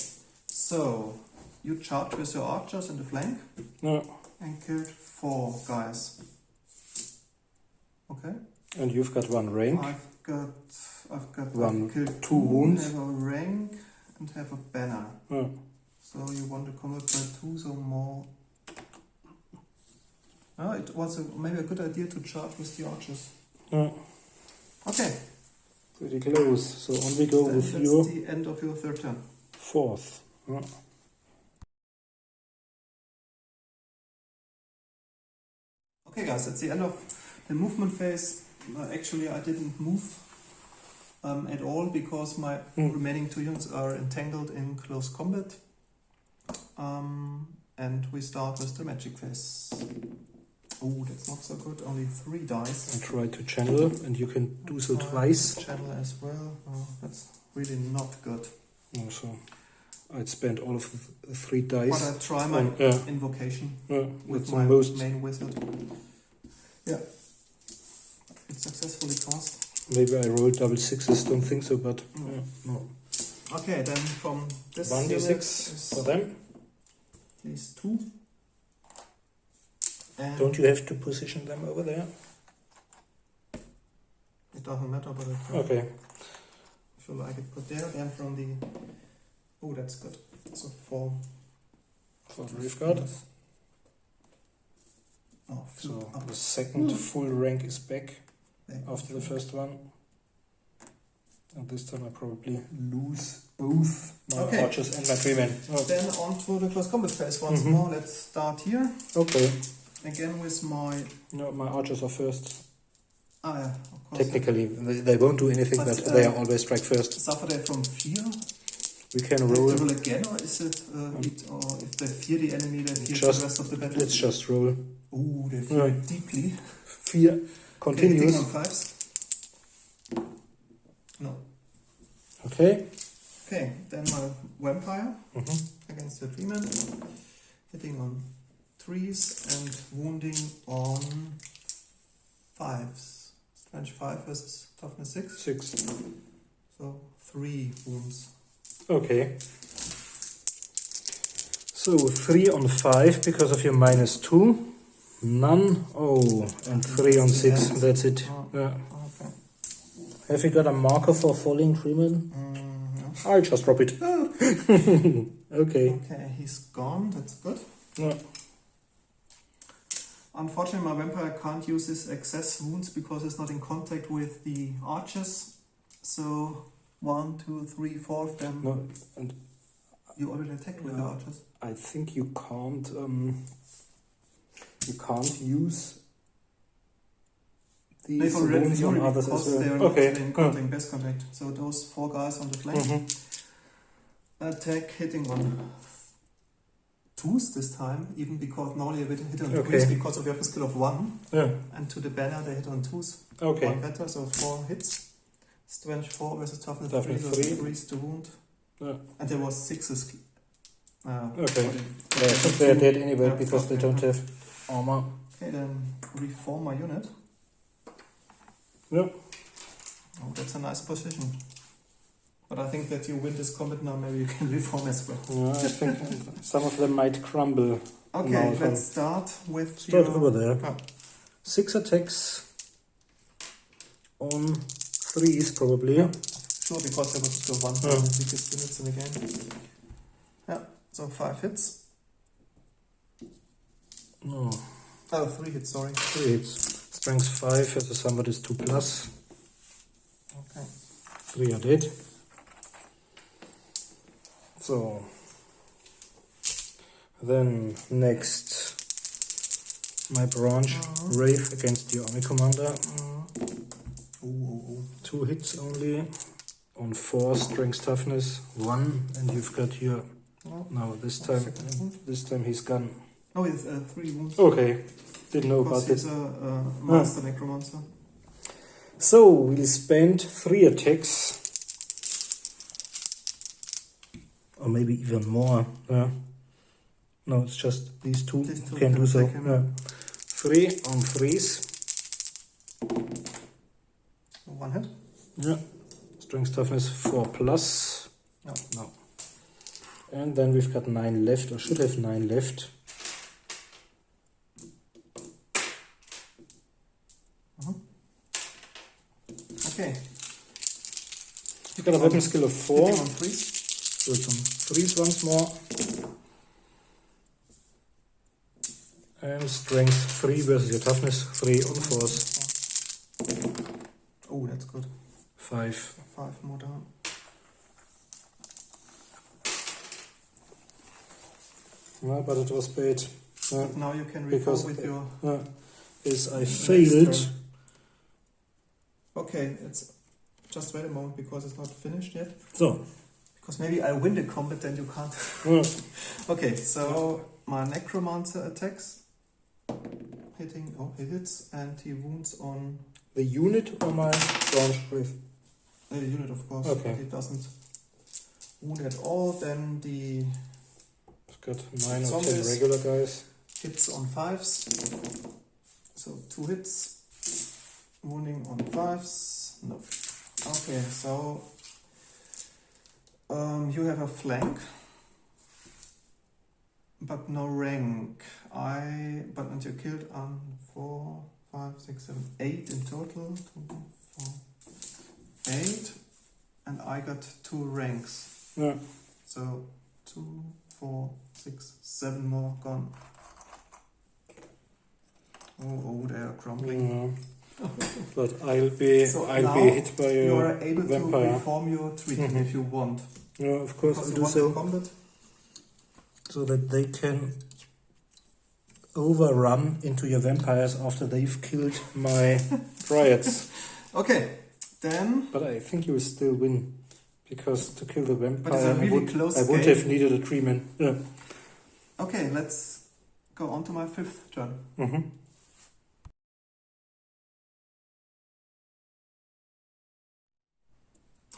[SPEAKER 2] So you charge with your archers in the flank
[SPEAKER 1] Yeah.
[SPEAKER 2] and killed 4 guys. Okay.
[SPEAKER 1] And you've got 1 rank.
[SPEAKER 2] I've killed
[SPEAKER 1] 2 wounds.
[SPEAKER 2] Have a rank and have a banner.
[SPEAKER 1] Yeah.
[SPEAKER 2] So you want to combat by 2, so more. Oh, it was maybe a good idea to charge with the archers.
[SPEAKER 1] Yeah.
[SPEAKER 2] Okay.
[SPEAKER 1] Pretty close. So on we go
[SPEAKER 2] Then
[SPEAKER 1] with
[SPEAKER 2] that's
[SPEAKER 1] your
[SPEAKER 2] the end of your 3rd turn.
[SPEAKER 1] 4th. Yeah.
[SPEAKER 2] Okay guys, that's the end of the movement phase. Actually I didn't move at all because my remaining 2 units are entangled in close combat. And we start with the magic phase. Oh, that's not so good. Only 3 dice.
[SPEAKER 1] I try to channel, and you can do so twice.
[SPEAKER 2] Channel as well. Oh, that's really not good.
[SPEAKER 1] Also, I'd spend all of the 3 dice.
[SPEAKER 2] But I try my invocation with my main wizard. Yeah. It's successfully cast.
[SPEAKER 1] Maybe I rolled double 6s, don't think so, but no.
[SPEAKER 2] Okay, then from this
[SPEAKER 1] 1d6 for them.
[SPEAKER 2] These 2. And
[SPEAKER 1] don't you have to position them over there?
[SPEAKER 2] It doesn't matter, but I can.
[SPEAKER 1] Okay.
[SPEAKER 2] So I could put there, then from the... Oh, that's good. So 4.
[SPEAKER 1] For the reef guard.
[SPEAKER 2] Oh,
[SPEAKER 1] so the second full rank is back after the first one. And this time I probably lose both my archers and my 3 men.
[SPEAKER 2] Oh. Then on to the close combat phase once more. Let's start here.
[SPEAKER 1] Okay.
[SPEAKER 2] Again with my...
[SPEAKER 1] No, my archers are first.
[SPEAKER 2] Ah, yeah, of course.
[SPEAKER 1] Technically, they won't do anything, but they are always strike first.
[SPEAKER 2] Suffer they from fear?
[SPEAKER 1] We can roll.
[SPEAKER 2] Roll again, or is it... or if they fear the enemy, they fear the rest of the battle?
[SPEAKER 1] Let's just roll.
[SPEAKER 2] Oh, they fear it deeply.
[SPEAKER 1] Fear continues.
[SPEAKER 2] Okay, on 5s. No.
[SPEAKER 1] Okay.
[SPEAKER 2] Okay, then my vampire against the 3 men. Hitting on 3s and wounding on 5s. Strength 5 versus toughness 6.
[SPEAKER 1] 6.
[SPEAKER 2] So 3 wounds.
[SPEAKER 1] Okay. So 3 on 5 because of your -2. None. Oh, and 3 on 6. That's it. Yeah.
[SPEAKER 2] Okay.
[SPEAKER 1] Have you got a marker for falling 3 men?
[SPEAKER 2] No.
[SPEAKER 1] I'll just drop it. Okay.
[SPEAKER 2] Okay, he's gone. That's good.
[SPEAKER 1] Yeah.
[SPEAKER 2] Unfortunately, my vampire can't use his excess wounds because it's not in contact with the archers. So 1, 2, 3, 4 of them.
[SPEAKER 1] No, and
[SPEAKER 2] you already attacked with the archers.
[SPEAKER 1] I think you can't. You can't use these wounds on others as well.
[SPEAKER 2] They are not in contact, best contact. So those 4 guys on the flank attack, hitting on 2s this time, even because normally they hit on 3s because of weapon skill of 1.
[SPEAKER 1] Yeah.
[SPEAKER 2] And to the banner they hit on 2s.
[SPEAKER 1] Okay.
[SPEAKER 2] 1 better, so 4 hits. Strength 4 versus toughness 3, so 3s to wound.
[SPEAKER 1] Yeah.
[SPEAKER 2] And there was 6s.
[SPEAKER 1] Okay. Yeah, I think they're dead anyway because they don't have armor.
[SPEAKER 2] Okay, then reform my unit.
[SPEAKER 1] Yeah.
[SPEAKER 2] Oh, that's a nice position. But I think that you win this combat now, maybe you can reform as well.
[SPEAKER 1] Yeah, I think some of them might crumble.
[SPEAKER 2] Okay, let's start with
[SPEAKER 1] Start over there. 6 attacks on 3s probably.
[SPEAKER 2] Yeah. Sure, because there was still 1 weakest units in the game. Yeah, so 5 hits.
[SPEAKER 1] No.
[SPEAKER 2] Oh, 3 hits, sorry.
[SPEAKER 1] 3 hits. Strength 5 versus somebody's 2+.
[SPEAKER 2] Okay.
[SPEAKER 1] 3 are dead. So then next my branch Wraith against the army commander. 2 hits only on 4 strength toughness 1, and you've got your this time he's gone.
[SPEAKER 2] Oh, he has 3 wounds.
[SPEAKER 1] Okay, didn't know about
[SPEAKER 2] this. He's a master necromancer.
[SPEAKER 1] So we'll spend 3 attacks. Or maybe even more. No, it's just these 2 can do so. 3 on 3s.
[SPEAKER 2] 1 hit.
[SPEAKER 1] Yeah. Strength toughness 4+. No. And then we've got 9 left, or should have 9 left.
[SPEAKER 2] Okay.
[SPEAKER 1] You've got a weapon skill of 4.
[SPEAKER 2] Hitting on 3s.
[SPEAKER 1] So some 3s once more. And strength 3 versus your toughness 3 on 4s.
[SPEAKER 2] Oh, that's good.
[SPEAKER 1] 5.
[SPEAKER 2] 5 more down.
[SPEAKER 1] No, but it was bad.
[SPEAKER 2] Now you can reform with your...
[SPEAKER 1] Is I failed.
[SPEAKER 2] Okay, it's just wait a moment because it's not finished yet.
[SPEAKER 1] So.
[SPEAKER 2] Because maybe I win the combat, then you can't.
[SPEAKER 1] Yeah.
[SPEAKER 2] Okay, so my necromancer attacks, hitting. Oh, he hits and he wounds on
[SPEAKER 1] The unit or my branch wraith?
[SPEAKER 2] the unit, of course.
[SPEAKER 1] Okay.
[SPEAKER 2] But he doesn't wound at all. Then the
[SPEAKER 1] I've got 9 or 10
[SPEAKER 2] Zombies.
[SPEAKER 1] regular guys.
[SPEAKER 2] hits on 5s. So 2 hits, wounding on 5s. No. Okay, so you have a flank, but no rank. But you're killed on 4, 5, 6, 7, 8 in total. 2, 4, 8, and I got 2 ranks.
[SPEAKER 1] Yeah.
[SPEAKER 2] So 2, 4, 6, 7 more gone. Oh, they are crumbling.
[SPEAKER 1] Yeah. But I'll be hit by
[SPEAKER 2] You
[SPEAKER 1] a
[SPEAKER 2] are able
[SPEAKER 1] vampire.
[SPEAKER 2] to reform your treatment if you want.
[SPEAKER 1] Yeah, of course
[SPEAKER 2] Because
[SPEAKER 1] I
[SPEAKER 2] you
[SPEAKER 1] do
[SPEAKER 2] want
[SPEAKER 1] so.
[SPEAKER 2] to combat.
[SPEAKER 1] So that they can overrun into your vampires after they've killed my dryads.
[SPEAKER 2] Okay, then.
[SPEAKER 1] But I think you will still win. Because to kill the
[SPEAKER 2] But it's
[SPEAKER 1] vampire,
[SPEAKER 2] a really close
[SPEAKER 1] I would
[SPEAKER 2] game.
[SPEAKER 1] have needed a treeman. Yeah.
[SPEAKER 2] Okay, let's go on to my 5th turn.
[SPEAKER 1] Mm-hmm.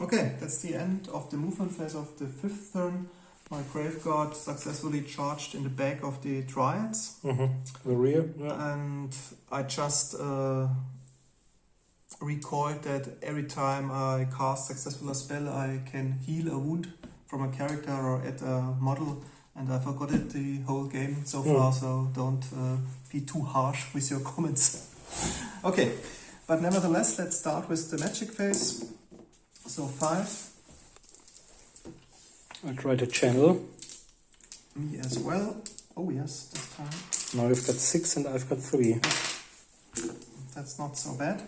[SPEAKER 2] Okay, that's the end of the movement phase of the 5th turn. My Graveguard successfully charged in the back of the Dryads.
[SPEAKER 1] Mm-hmm. The rear. Yeah.
[SPEAKER 2] And I just recalled that every time I cast successful a spell, I can heal a wound from a character or add a model. And I forgot it the whole game so far, so don't be too harsh with your comments. Okay, but nevertheless, let's start with the magic phase. So 5.
[SPEAKER 1] I try to channel.
[SPEAKER 2] Me as well. Oh yes, this time.
[SPEAKER 1] Now you've got 6 and I've got 3.
[SPEAKER 2] That's not so bad.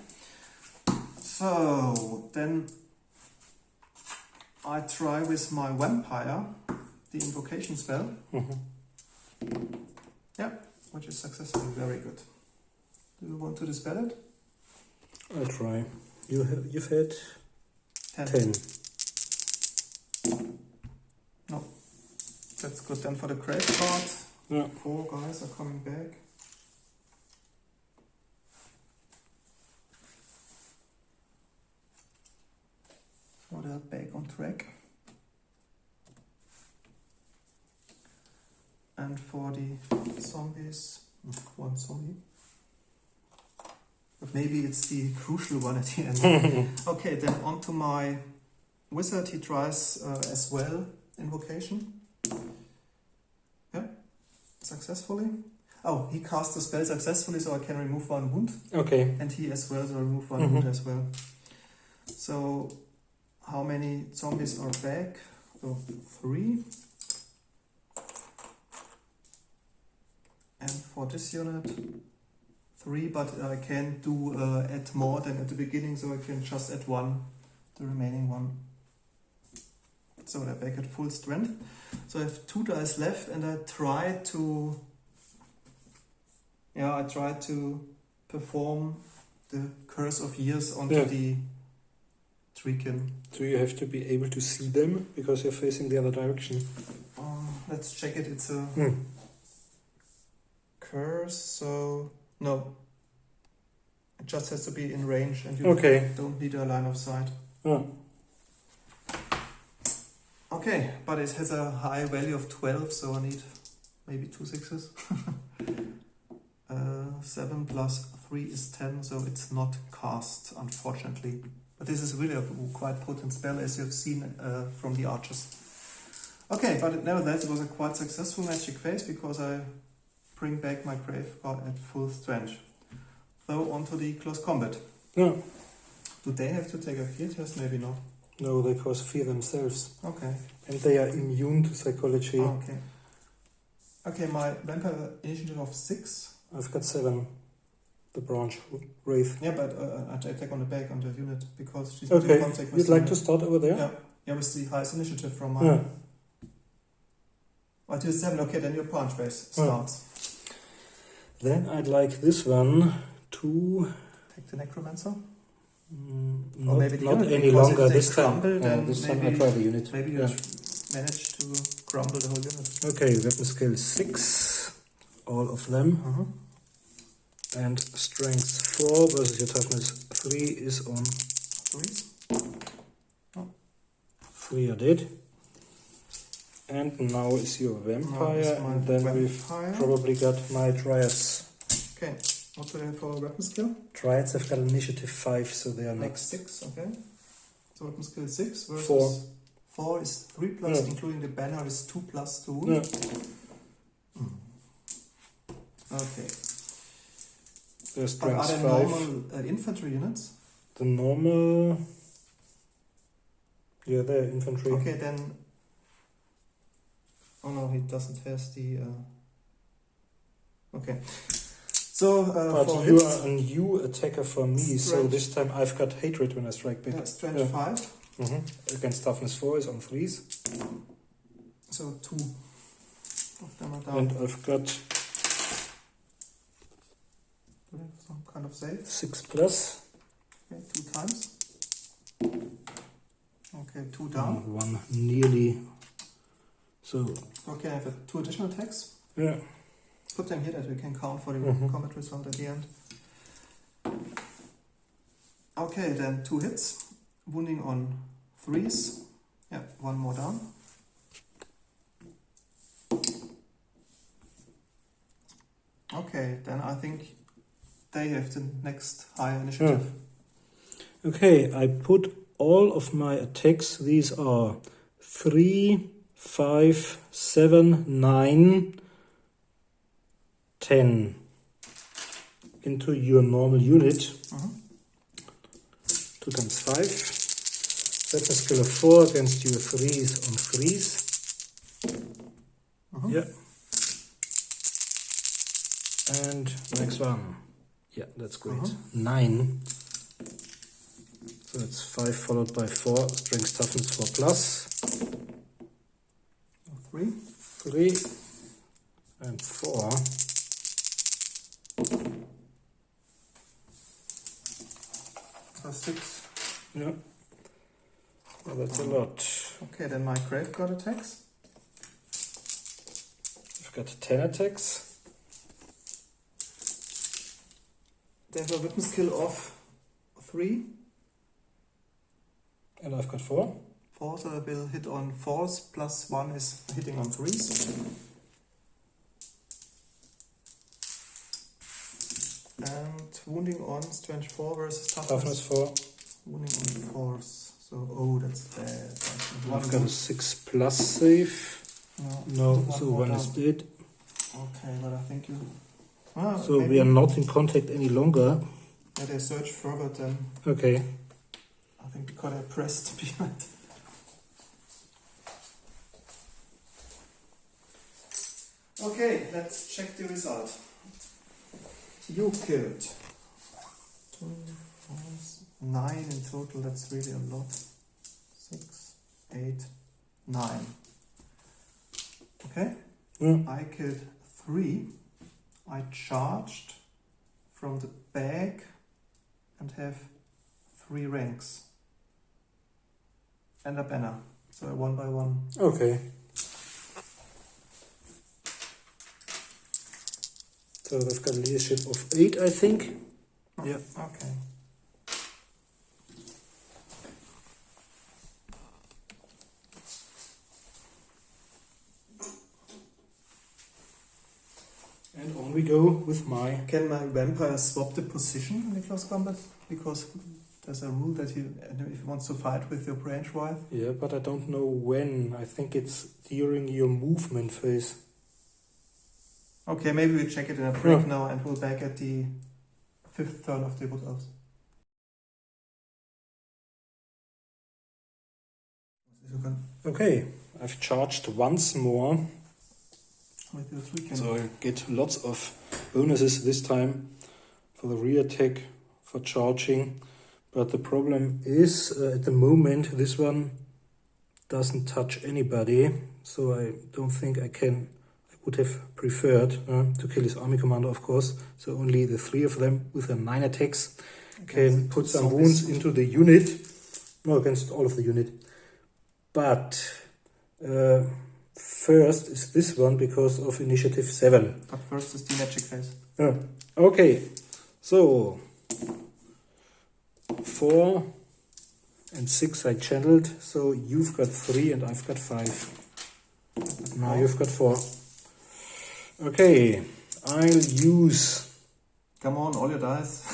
[SPEAKER 2] So then I try with my vampire, the invocation spell.
[SPEAKER 1] Mm-hmm.
[SPEAKER 2] Yeah, which is successful. Very good. Do you want to dispel it?
[SPEAKER 1] I'll try. You've had 10.
[SPEAKER 2] No. That's good. Then for the crate card,
[SPEAKER 1] Yeah.
[SPEAKER 2] 4 guys are coming back. So they're back on track. And for the zombies, 1 zombie. But maybe it's the crucial one at the end. Okay, then on to my wizard. He tries as well invocation. Yeah, successfully. Oh, he cast the spell successfully, so I can remove 1 wound.
[SPEAKER 1] Okay.
[SPEAKER 2] And he as well, so I remove 1 wound as well. So, how many zombies are back? Oh, 3. And for this unit, 3, but I can do add more than at the beginning, so I can just add 1, the remaining 1. So they're back at full strength. So I have 2 dice left, and I try to perform the Curse of Years onto the Treekin.
[SPEAKER 1] Do you have to be able to see them because you're facing the other direction?
[SPEAKER 2] Let's check it. It's a curse, so no. It just has to be in range, and you don't need a line of sight.
[SPEAKER 1] Oh.
[SPEAKER 2] Okay, but it has a high value of 12, so I need maybe 2 6s. 7 plus 3 is 10, so it's not cast, unfortunately. But this is really a quite potent spell, as you've seen from the archers. Okay, but nevertheless, it was a quite successful magic phase, because I bring back my Graveguard at full strength. So, on to the close combat.
[SPEAKER 1] Yeah.
[SPEAKER 2] Do they have to take a fear test? Maybe not.
[SPEAKER 1] No, they cause fear themselves.
[SPEAKER 2] Okay.
[SPEAKER 1] And they are immune to psychology.
[SPEAKER 2] Oh, okay. Okay, my vampire initiative of 6.
[SPEAKER 1] I've got 7. The branch wraith.
[SPEAKER 2] Yeah, but I attack on the back on the unit, because she's
[SPEAKER 1] Okay,
[SPEAKER 2] in contact with
[SPEAKER 1] you'd like to start over there?
[SPEAKER 2] Yeah, yeah, with the highest initiative from my...
[SPEAKER 1] Yeah.
[SPEAKER 2] Oh, 7, okay, then your branch base starts.
[SPEAKER 1] Then I'd like this one to...
[SPEAKER 2] Take the Necromancer.
[SPEAKER 1] Not,
[SPEAKER 2] maybe the
[SPEAKER 1] not
[SPEAKER 2] unit,
[SPEAKER 1] any
[SPEAKER 2] because if
[SPEAKER 1] longer
[SPEAKER 2] they
[SPEAKER 1] this time.
[SPEAKER 2] crumble, then
[SPEAKER 1] This time I
[SPEAKER 2] maybe-
[SPEAKER 1] try the unit.
[SPEAKER 2] Maybe you
[SPEAKER 1] Yeah.
[SPEAKER 2] manage to crumble the whole unit.
[SPEAKER 1] Okay, weapon skill 6, all of them. And strength 4 versus your toughness 3 is on 3 are dead. And now is your vampire,
[SPEAKER 2] Now is my
[SPEAKER 1] and then
[SPEAKER 2] vampire.
[SPEAKER 1] we've probably got my triads.
[SPEAKER 2] Okay, what do they have for a weapon skill?
[SPEAKER 1] Triads have got initiative 5, so they are next.
[SPEAKER 2] 6, okay. So weapon skill 6 versus
[SPEAKER 1] 4.
[SPEAKER 2] 4 is 3 plus,
[SPEAKER 1] Yeah.
[SPEAKER 2] including the banner is 2 plus 2.
[SPEAKER 1] Yeah.
[SPEAKER 2] Okay.
[SPEAKER 1] Their
[SPEAKER 2] But
[SPEAKER 1] strength
[SPEAKER 2] are there
[SPEAKER 1] 5.
[SPEAKER 2] normal infantry units?
[SPEAKER 1] The normal. Yeah, they're infantry.
[SPEAKER 2] Okay, then. Oh no, he doesn't have the. Okay. So
[SPEAKER 1] But
[SPEAKER 2] for
[SPEAKER 1] you
[SPEAKER 2] hits,
[SPEAKER 1] are a new attacker for me, so
[SPEAKER 2] Strength.
[SPEAKER 1] this time I've got hatred when I strike back.
[SPEAKER 2] strength
[SPEAKER 1] Yeah.
[SPEAKER 2] 5,
[SPEAKER 1] Against toughness 4 is on 3s.
[SPEAKER 2] so 2 of them are down.
[SPEAKER 1] And I've got
[SPEAKER 2] Do they have some kind of save?
[SPEAKER 1] 6 plus.
[SPEAKER 2] Okay, 2 times. Okay, 2 down.
[SPEAKER 1] And 1 nearly. So,
[SPEAKER 2] Okay, I have 2 additional attacks.
[SPEAKER 1] yeah.
[SPEAKER 2] Put them here that we can count for the combat result at the end. Okay, then 2 hits. Wounding on 3s. Yeah, 1 more down. Okay, then I think they have the next higher initiative.
[SPEAKER 1] Okay, I put all of my attacks, these are 3, 5, 7, 9, 10 into your normal unit. 2 times 5. Weapon skill of 4 against your 3s on 3s. Yeah. And next one. Yeah, that's great. 9. So that's 5 followed by 4. Strength toughness 4 plus.
[SPEAKER 2] 3.
[SPEAKER 1] 3 and 4.
[SPEAKER 2] So 6.
[SPEAKER 1] Yeah. Well, that's a lot.
[SPEAKER 2] Okay, then my grave god attacks.
[SPEAKER 1] I've got 10 attacks.
[SPEAKER 2] They have a weapon skill of 3.
[SPEAKER 1] And I've got 4.
[SPEAKER 2] 4, so I will hit on 4s, plus 1 is hitting on 3s. And wounding on strength 4 versus
[SPEAKER 1] Toughness 4.
[SPEAKER 2] Wounding on 4s. So, oh, that's bad.
[SPEAKER 1] I've got a 6 plus save. No, so
[SPEAKER 2] more
[SPEAKER 1] 1 is
[SPEAKER 2] down.
[SPEAKER 1] dead.
[SPEAKER 2] Okay, but I think you.
[SPEAKER 1] So we are not in contact any longer.
[SPEAKER 2] Yeah, they search further than.
[SPEAKER 1] Okay.
[SPEAKER 2] I think because I pressed behind. Okay, let's check the result. You killed 2, 4, 9 in total, that's really a lot. 6, 8, 9. Okay?
[SPEAKER 1] Yeah.
[SPEAKER 2] I killed 3. I charged from the back and have 3 ranks. And a banner. So 1 by 1.
[SPEAKER 1] Okay. So they've got a leadership of 8, I think. Yeah.
[SPEAKER 2] Okay.
[SPEAKER 1] And on we go with my.
[SPEAKER 2] Can my vampire swap the position in the close combat? Because there's a rule that if he wants to fight with your branch wife.
[SPEAKER 1] Yeah, but I don't know when. I think it's during your movement phase.
[SPEAKER 2] Okay, maybe we check it in a break now and we'll back at the 5th turn of the Wood Elves.
[SPEAKER 1] Okay, I've charged once more.
[SPEAKER 2] With your 3 can.
[SPEAKER 1] So I get lots of bonuses this time for the rear attack, for charging. But the problem is, at the moment, this one doesn't touch anybody. So I don't think I can. I would have preferred to kill his army commander, of course. So only the 3 of them with their 9 attacks. can put some wounds into the unit. No, against all of the unit. But first is this one because of initiative 7.
[SPEAKER 2] But first is the magic phase.
[SPEAKER 1] Okay, so 4 and 6 I channeled, so you've got 3 and I've got 5. Now you've got 4. Okay, I'll use...
[SPEAKER 2] Come on, all your dice.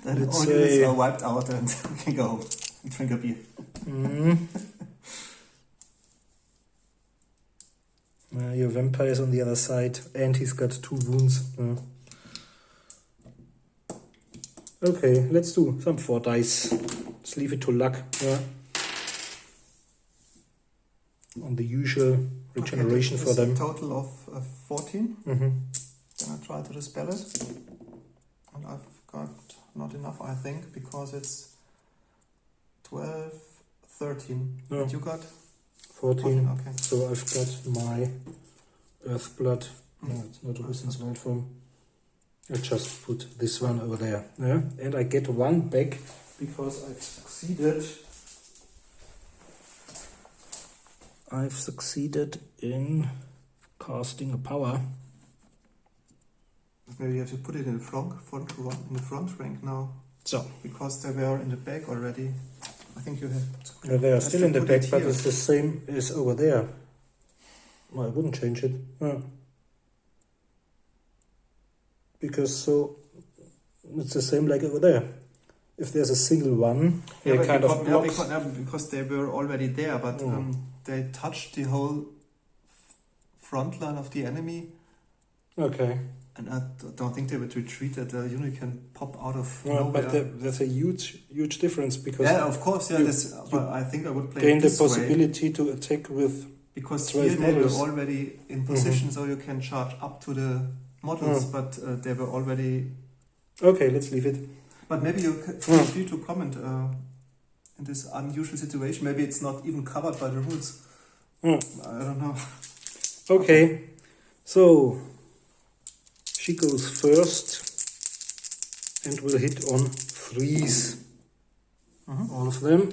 [SPEAKER 2] Then
[SPEAKER 1] Let's
[SPEAKER 2] all
[SPEAKER 1] say-
[SPEAKER 2] units are wiped out and we can go home and drink a beer.
[SPEAKER 1] Your vampire is on the other side and he's got 2 wounds. Okay, let's do some 4 dice. Let's leave it to luck. On the usual regeneration
[SPEAKER 2] Okay,
[SPEAKER 1] for them.
[SPEAKER 2] a total of 14. Then I try to dispel it. And I've got not enough, I think, because it's 12, 13.
[SPEAKER 1] No.
[SPEAKER 2] And you got
[SPEAKER 1] 14.
[SPEAKER 2] okay.
[SPEAKER 1] So I've got my Earthblood. No, it's not a Wisdom's Wild form. I just put this one over there. Yeah? And I get 1 back because I've succeeded in casting a power.
[SPEAKER 2] Maybe you have to put it in the front rank now,
[SPEAKER 1] So
[SPEAKER 2] because they were in the back already. I think you have to.
[SPEAKER 1] they are still in the
[SPEAKER 2] put
[SPEAKER 1] back,
[SPEAKER 2] it
[SPEAKER 1] but
[SPEAKER 2] here.
[SPEAKER 1] it's the same as over there. Well, I wouldn't change it. Because so it's the same like over there. If there's a single one,
[SPEAKER 2] Yeah,
[SPEAKER 1] they
[SPEAKER 2] but
[SPEAKER 1] kind of blocks.
[SPEAKER 2] because they were already there, but they touched the whole front line of the enemy,
[SPEAKER 1] Okay.
[SPEAKER 2] and I don't think they would retreat. That the unit can pop out of
[SPEAKER 1] Well,
[SPEAKER 2] nowhere.
[SPEAKER 1] but there's a huge difference because
[SPEAKER 2] Yeah, of course. Yeah,
[SPEAKER 1] you-
[SPEAKER 2] but I think I would play
[SPEAKER 1] gain
[SPEAKER 2] it
[SPEAKER 1] the
[SPEAKER 2] this way,
[SPEAKER 1] possibility to attack with.
[SPEAKER 2] because
[SPEAKER 1] 12
[SPEAKER 2] here they were
[SPEAKER 1] models.
[SPEAKER 2] already in position, so you can charge up to the models, but they were already.
[SPEAKER 1] Okay, let's leave it.
[SPEAKER 2] But maybe you feel free to comment in this unusual situation. Maybe it's not even covered by the rules. I don't know.
[SPEAKER 1] Okay, so she goes first and will hit on 3s. All of them.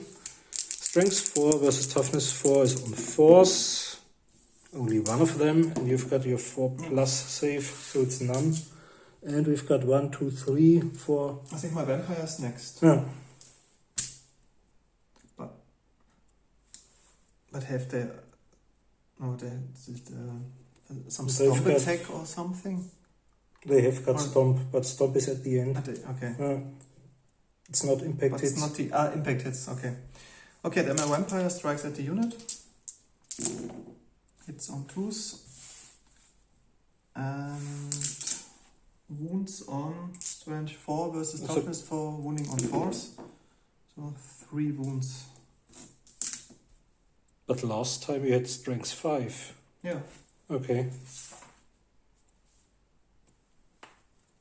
[SPEAKER 1] Strength 4 versus toughness 4 is on 4s. Only one of them, and you've got your 4+ save, so it's none. And we've got 1, 2, 3, 4.
[SPEAKER 2] I think my vampire is next.
[SPEAKER 1] Yeah.
[SPEAKER 2] But have they... No, they... some
[SPEAKER 1] They've
[SPEAKER 2] stomp
[SPEAKER 1] got-
[SPEAKER 2] attack or something?
[SPEAKER 1] They have got
[SPEAKER 2] Or-
[SPEAKER 1] Stomp, but Stomp is at the end.
[SPEAKER 2] Okay.
[SPEAKER 1] It's not
[SPEAKER 2] But
[SPEAKER 1] impacted.
[SPEAKER 2] it's not the... impact hits, okay. Okay, then my vampire strikes at the unit. Hits on 2s. And... wounds on strength 4 versus
[SPEAKER 1] So-
[SPEAKER 2] toughness 4, wounding on 4s. So 3 wounds.
[SPEAKER 1] But last time you had strength 5.
[SPEAKER 2] Yeah.
[SPEAKER 1] Okay.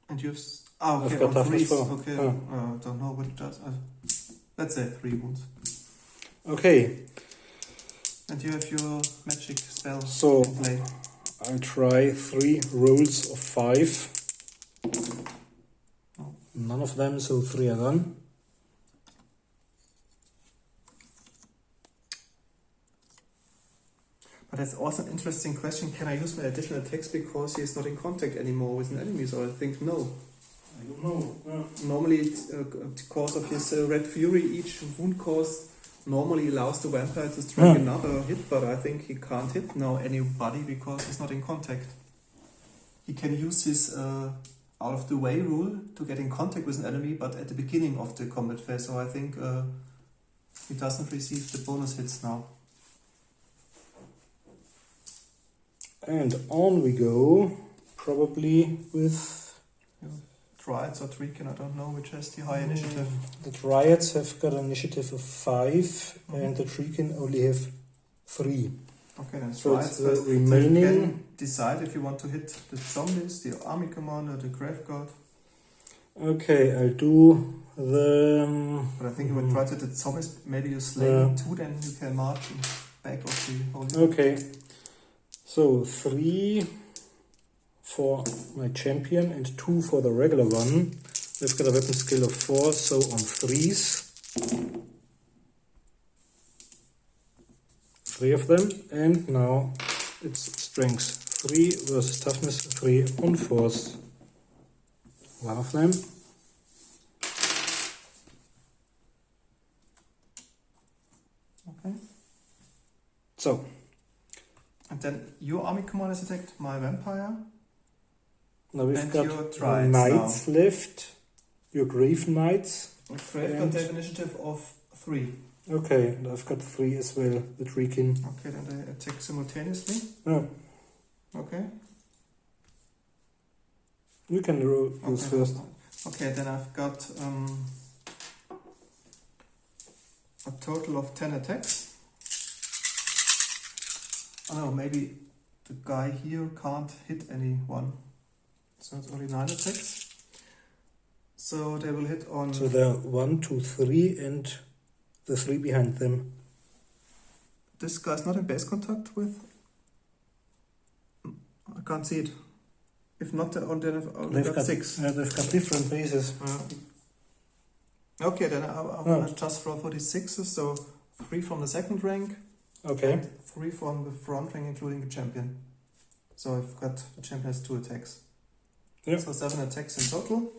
[SPEAKER 2] And you've...
[SPEAKER 1] I've
[SPEAKER 2] okay,
[SPEAKER 1] got
[SPEAKER 2] on
[SPEAKER 1] toughness
[SPEAKER 2] 3s.
[SPEAKER 1] 4.
[SPEAKER 2] Okay, don't know what it does. Let's say 3 wounds.
[SPEAKER 1] Okay,
[SPEAKER 2] And you have your magic spell
[SPEAKER 1] So-
[SPEAKER 2] in play.
[SPEAKER 1] I'll try 3 rolls of 5. None of them, so 3 are done.
[SPEAKER 2] But that's also an interesting question. Can I use my additional attacks because he is not in contact anymore with an enemy? So I think no.
[SPEAKER 1] I don't know.
[SPEAKER 2] Normally, because of his Red Fury, each wound cost normally allows the vampire to strike another hit, but I think he can't hit now anybody because he's not in contact. He can use his out of the way rule to get in contact with an enemy, but at the beginning of the combat phase. So I think he doesn't receive the bonus hits now.
[SPEAKER 1] And on we go, probably with...
[SPEAKER 2] Triads or Treekin, I don't know which has the high initiative.
[SPEAKER 1] The Dryads have got an initiative of 5, and the Treekin only have 3.
[SPEAKER 2] Okay, then
[SPEAKER 1] So it's
[SPEAKER 2] Triads
[SPEAKER 1] the
[SPEAKER 2] first. So you
[SPEAKER 1] remaining...
[SPEAKER 2] can decide if you want to hit the zombies, the army commander, the grave guard.
[SPEAKER 1] Okay, I'll do the...
[SPEAKER 2] But I think you would try to hit the zombies. Maybe you slay 2, then you can march in back of the whole unit.
[SPEAKER 1] Okay, so 3 for my champion and 2 for the regular one. They've got a weapon skill of 4, so on 3s. 3 of them, and now it's strength 3 versus toughness 3 on 4s. 1 of them.
[SPEAKER 2] Okay.
[SPEAKER 1] So.
[SPEAKER 2] And then your army commanders attacked my vampire.
[SPEAKER 1] Now we've
[SPEAKER 2] and
[SPEAKER 1] got
[SPEAKER 2] your trials
[SPEAKER 1] knights left. Your grief knights.
[SPEAKER 2] Okay, I've got the initiative of 3.
[SPEAKER 1] Okay, and I've got 3 as well, the Treekin.
[SPEAKER 2] Okay, then they attack simultaneously.
[SPEAKER 1] Oh.
[SPEAKER 2] Okay.
[SPEAKER 1] You can roll first.
[SPEAKER 2] Okay, then I've got a total of 10 attacks. Oh no, maybe the guy here can't hit anyone. So it's only 9 attacks. So they will hit on...
[SPEAKER 1] So there are 1, 2, 3 and the 3 behind them.
[SPEAKER 2] This guy's not in base contact with... I can't see it. If not, then I've only got 6.
[SPEAKER 1] Yeah, they've got different bases.
[SPEAKER 2] Okay, then I'll just roll for these 6s. So 3 from the second rank.
[SPEAKER 1] Okay.
[SPEAKER 2] And 3 from the front rank, including the champion. So I've got... The champion has 2 attacks.
[SPEAKER 1] Yep.
[SPEAKER 2] So 7 attacks in total.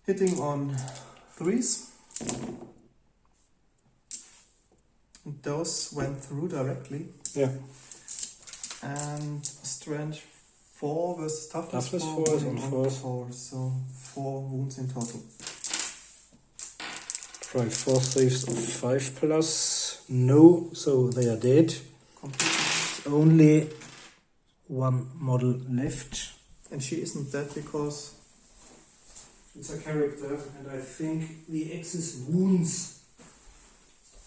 [SPEAKER 2] Hitting on 3s. And those went through directly.
[SPEAKER 1] Yeah.
[SPEAKER 2] And strength 4 versus toughness 4
[SPEAKER 1] 4 is on 4.
[SPEAKER 2] 4. So 4 wounds in total.
[SPEAKER 1] Right, 4 saves of 5 plus. No, so they are dead.
[SPEAKER 2] Completely.
[SPEAKER 1] Only 1 model left.
[SPEAKER 2] And she isn't dead because...
[SPEAKER 1] It's a character, and I think the X's wounds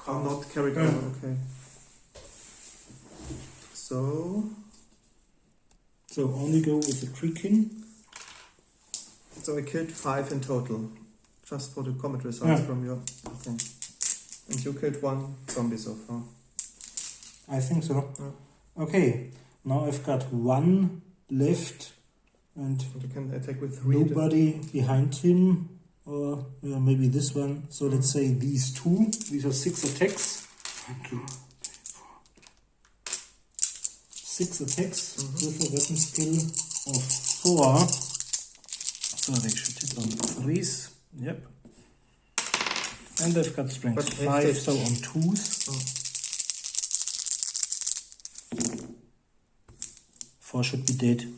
[SPEAKER 2] are not carried over. Okay. So
[SPEAKER 1] only go with the Treekin.
[SPEAKER 2] So I killed 5 in total, just for the combat results from your thing. And you killed 1 zombie so far.
[SPEAKER 1] I think so.
[SPEAKER 2] Yeah.
[SPEAKER 1] Okay, now I've got 1 left. And
[SPEAKER 2] you can attack with 3.
[SPEAKER 1] Nobody behind him, or maybe this one. So let's say these 2. These are 6 attacks. 1, 2, 3, 4. 6 attacks with a weapon skill of 4. So they should hit on 3s. Yep. And they've got strength 5, so on 2s. 4 should be dead.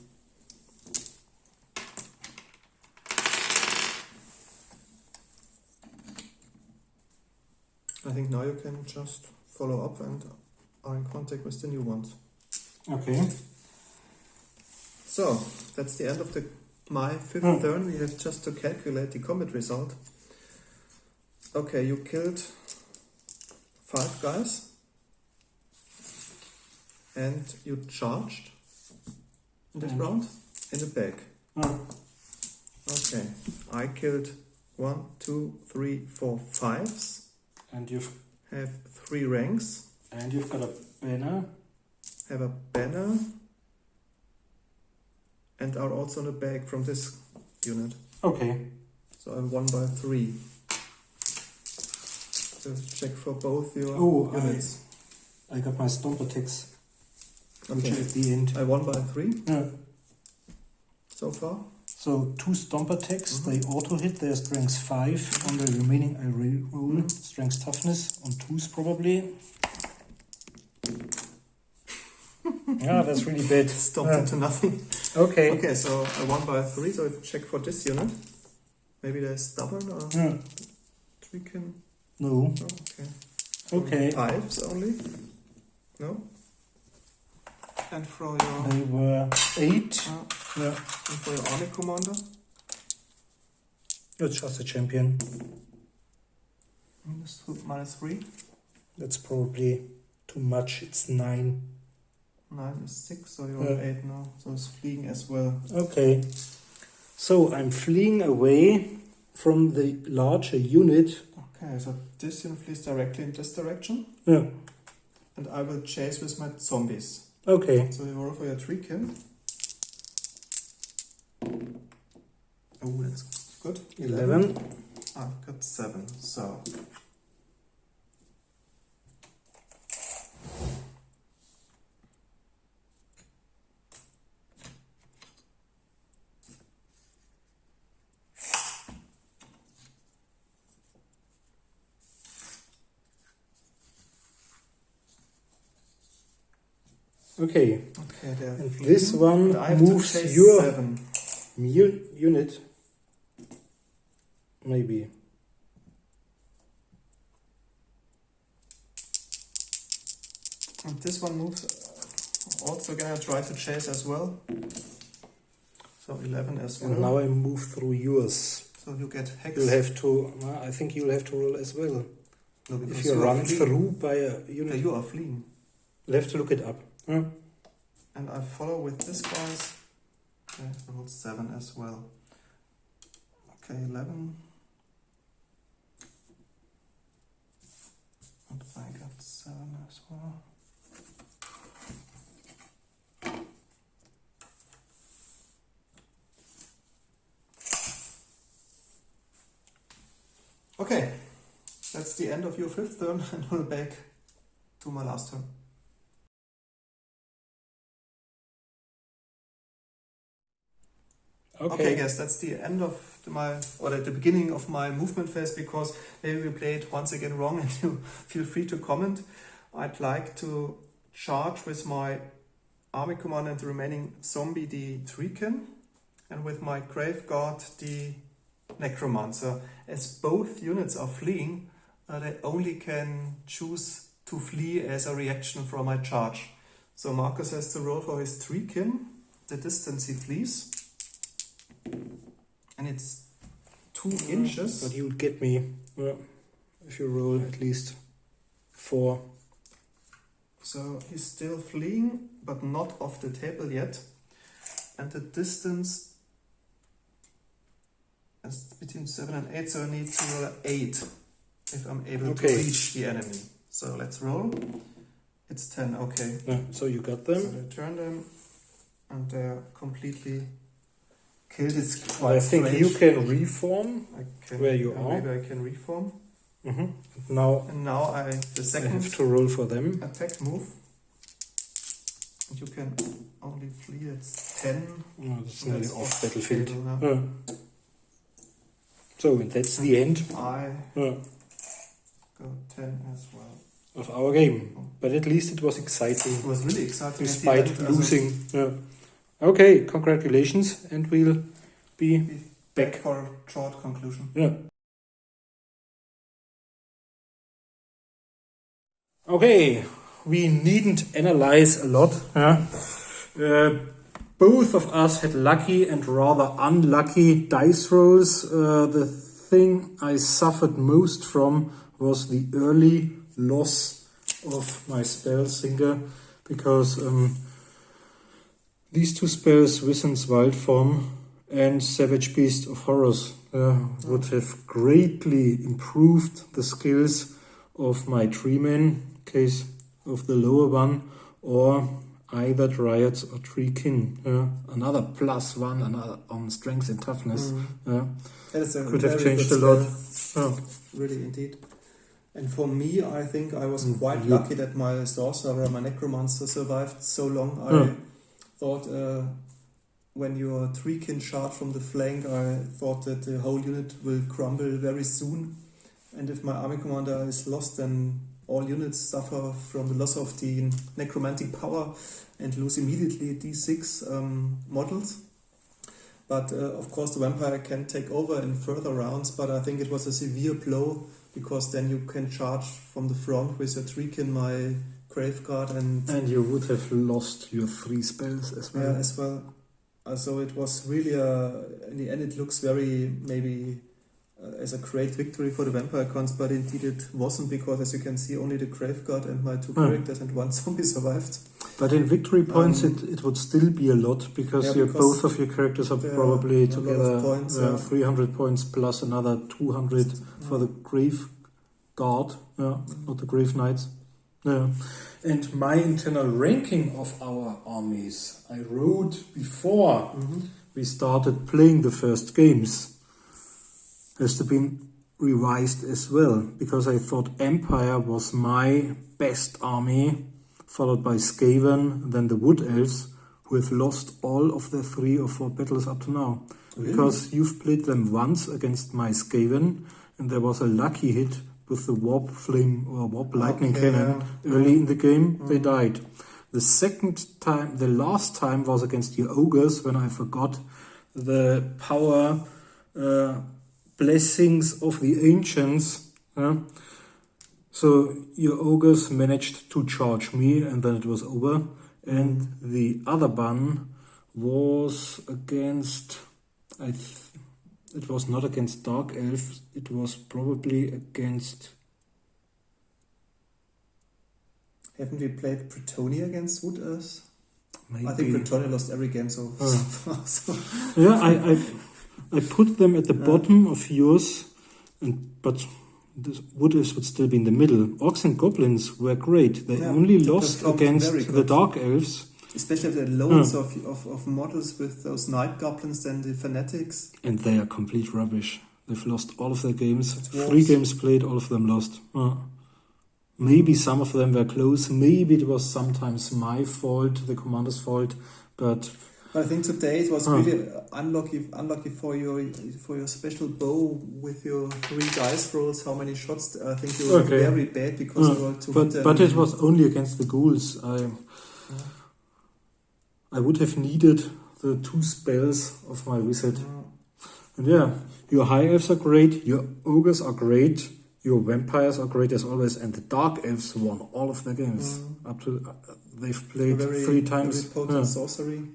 [SPEAKER 2] I think now you can just follow up and are in contact with the new ones.
[SPEAKER 1] Okay.
[SPEAKER 2] So, that's the end of my 5th turn. We have just to calculate the combat result. Okay, you killed 5 guys. And you charged in this round in the back. Okay, I killed 1, 2, 3, 4, 5s.
[SPEAKER 1] And you
[SPEAKER 2] have 3 ranks.
[SPEAKER 1] And you've got a banner.
[SPEAKER 2] Have a banner. And are also on the back from this unit.
[SPEAKER 1] Okay.
[SPEAKER 2] So I'm 1 by 3. So check for both your units.
[SPEAKER 1] I got my stomp attacks.
[SPEAKER 2] Okay.
[SPEAKER 1] Which at the end.
[SPEAKER 2] I 1 by 3.
[SPEAKER 1] Yeah.
[SPEAKER 2] So far.
[SPEAKER 1] So 2 stomp attacks, they auto hit, their strength 5. On the remaining I re-roll strength toughness on 2s probably. Yeah, that's really bad.
[SPEAKER 2] Stomped into nothing.
[SPEAKER 1] Okay.
[SPEAKER 2] Okay, so I 1 by 3, so I check for this unit. Maybe they're stubborn or Treekin.
[SPEAKER 1] No.
[SPEAKER 2] Oh,
[SPEAKER 1] okay.
[SPEAKER 2] 5s only. No. And for your...
[SPEAKER 1] They were 8.
[SPEAKER 2] Yeah. And for your army commander?
[SPEAKER 1] It's just a champion.
[SPEAKER 2] Minus 3.
[SPEAKER 1] That's probably too much. It's 9.
[SPEAKER 2] 9 is 6, so you're on 8 now. So it's fleeing as well.
[SPEAKER 1] Okay. So I'm fleeing away from the larger unit.
[SPEAKER 2] Okay, so this unit flees directly in this direction.
[SPEAKER 1] Yeah.
[SPEAKER 2] And I will chase with my zombies.
[SPEAKER 1] Okay.
[SPEAKER 2] So you roll for your Treekin. Oh, that's Good.
[SPEAKER 1] 11.
[SPEAKER 2] I've got 7. So
[SPEAKER 1] Okay.
[SPEAKER 2] and
[SPEAKER 1] This one
[SPEAKER 2] I have
[SPEAKER 1] moves
[SPEAKER 2] to chase
[SPEAKER 1] your
[SPEAKER 2] 7.
[SPEAKER 1] unit. Maybe.
[SPEAKER 2] And this one moves. Also gonna try to chase as well. So 11 as well.
[SPEAKER 1] And now I move through yours.
[SPEAKER 2] So you get hex.
[SPEAKER 1] You'll have to. I think you'll have to roll as well.
[SPEAKER 2] No, because
[SPEAKER 1] If you
[SPEAKER 2] are
[SPEAKER 1] run
[SPEAKER 2] fleeing.
[SPEAKER 1] through by a unit,
[SPEAKER 2] Okay, you are fleeing.
[SPEAKER 1] you'll have to look it up. Huh?
[SPEAKER 2] And I follow with this guys. Okay, roll 7 as well. Okay, 11. And I got 7 as well. Okay, that's the end of your 5th turn, and we're back to my last turn. Okay, guys, that's the end of the beginning of my movement phase, because maybe we played once again wrong, and you feel free to comment. I'd like to charge with my army commander and the remaining zombie, the Treekin, and with my grave guard, the necromancer. As both units are fleeing, they only can choose to flee as a reaction from my charge. So Marcus has to roll for his Treekin, the distance he flees. And it's 2 inches.
[SPEAKER 1] But you'll get me if you roll at least 4.
[SPEAKER 2] So he's still fleeing, but not off the table yet. And the distance is between 7 and 8, so I need to roll 8 if I'm able to reach the enemy. So let's roll. It's 10, okay.
[SPEAKER 1] So you got them.
[SPEAKER 2] So I turn them, and they're completely killed. It's
[SPEAKER 1] I
[SPEAKER 2] quite
[SPEAKER 1] think
[SPEAKER 2] strange.
[SPEAKER 1] you can reform
[SPEAKER 2] I can,
[SPEAKER 1] where you are.
[SPEAKER 2] Maybe I can reform.
[SPEAKER 1] Now
[SPEAKER 2] And now the
[SPEAKER 1] I
[SPEAKER 2] second
[SPEAKER 1] have to roll for them.
[SPEAKER 2] attack move. And you can only flee at 10.
[SPEAKER 1] Oh, that's nearly
[SPEAKER 2] That's
[SPEAKER 1] off battlefield.
[SPEAKER 2] table now.
[SPEAKER 1] So that's the end
[SPEAKER 2] I go 10 as well.
[SPEAKER 1] of our game. But at least it was exciting,
[SPEAKER 2] It was really exciting.
[SPEAKER 1] despite
[SPEAKER 2] at the end,
[SPEAKER 1] losing. Okay, congratulations, and we'll be
[SPEAKER 2] back for a short conclusion.
[SPEAKER 1] Okay, we needn't analyze a lot. Both of us had lucky and rather unlucky dice rolls. The thing I suffered most from was the early loss of my spell singer, because these 2 spells, Wissen's Wild Form and Savage Beast of Horrors, would have greatly improved the skills of my Treeman, case of the lower one, or either Dryads or Treekin. Another +1, another on strength and toughness. Could have changed a lot.
[SPEAKER 2] Really, indeed. And for me, I think I was quite lucky that my sorcerer, my necromancer, survived so long. I thought when your Treekin charge from the flank, I thought that the whole unit will crumble very soon. And if my army commander is lost, then all units suffer from the loss of the necromantic power and lose immediately D6 models. But of course the vampire can take over in further rounds, but I think it was a severe blow, because then you can charge from the front with your Treekin, my Graveguard, and
[SPEAKER 1] you would have lost your 3 spells as well.
[SPEAKER 2] Yeah, as well. So it was really in the end it looks very maybe as a great victory for the vampire cons, but indeed it wasn't, because as you can see, only the Graveguard and my 2 characters and 1 zombie survived.
[SPEAKER 1] But in victory points, it would still be a lot, because both of your characters are probably together
[SPEAKER 2] points,
[SPEAKER 1] 300 points plus another 200 for the Grave Guard, not the Grave Knights. And my internal ranking of our armies, I wrote before we started playing the first games. has to be revised as well, because I thought Empire was my best army, followed by Skaven, then the Wood Elves, who have lost all of their 3 or 4 battles up to now.
[SPEAKER 2] Really?
[SPEAKER 1] Because you've played them once against my Skaven, and there was a lucky hit with the Warp Flame or Warp Lightning Cannon early in the game. They died. The last time was against your Ogres, when I forgot the power blessings of the ancients. So your Ogres managed to charge me, and then it was over. And the other ban was against... it was not against Dark Elves, it was probably against...
[SPEAKER 2] Haven't we played Bretonnia against Wood Elves?
[SPEAKER 1] Maybe.
[SPEAKER 2] I think Bretonnia lost every game so far. So.
[SPEAKER 1] Yeah, I put them at the bottom of yours, but the Wood Elves would still be in the middle. Orcs and Goblins were great. They only lost against the Dark Elves.
[SPEAKER 2] Especially the loads of models with those Night Goblins and the Fanatics.
[SPEAKER 1] And they are complete rubbish. They've lost all of their games. 3 games played, all of them lost. Maybe some of them were close. Maybe it was sometimes my fault, the commander's fault. But
[SPEAKER 2] I think today it was really unlucky for your special bow with your 3 dice rolls. How many shots? I think you were very bad because you were too.
[SPEAKER 1] But it was only against the ghouls. I would have needed the 2 spells of my wizard. And your high elves are great, your ogres are great, your vampires are great as always, and the dark elves won all of their games. Up to they've played 3 times.
[SPEAKER 2] Very potent sorcery.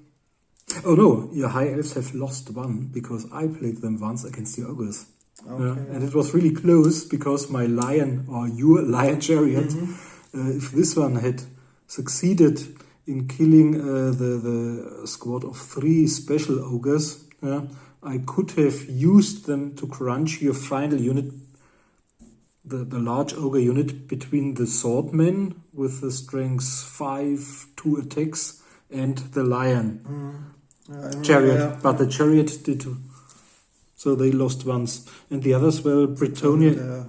[SPEAKER 1] Oh no, your high elves have lost 1 because I played them once against the ogres. And it was really close because my lion or your lion chariot, if this one had succeeded in killing the squad of 3 special ogres, I could have used them to crunch your final unit, the large ogre unit, between the swordmen with the strength 5, 2 attacks, and the lion chariot. But the chariot did, so they lost once. And the others, well, Bretonnia,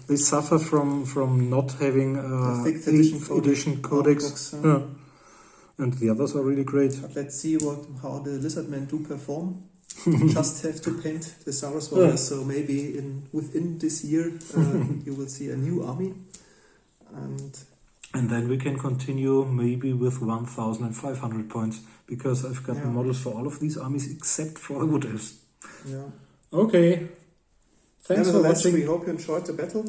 [SPEAKER 1] they suffer from not having a 8th edition codex. And the others are really great.
[SPEAKER 2] But let's see how the lizardmen do perform. Just have to paint the Saurus Warriors, so maybe within this year you will see a new army. And
[SPEAKER 1] then we can continue maybe with 1,500 points, because I've got the models for all of these armies except for the Wood Elves. Okay. Thanks for watching.
[SPEAKER 2] We hope you enjoyed the battle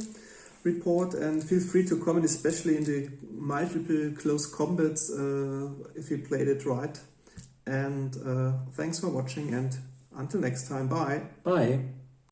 [SPEAKER 2] report, and feel free to comment, especially in the multiple close combats, if you played it right. And thanks for watching, and until next time, bye.
[SPEAKER 1] Bye.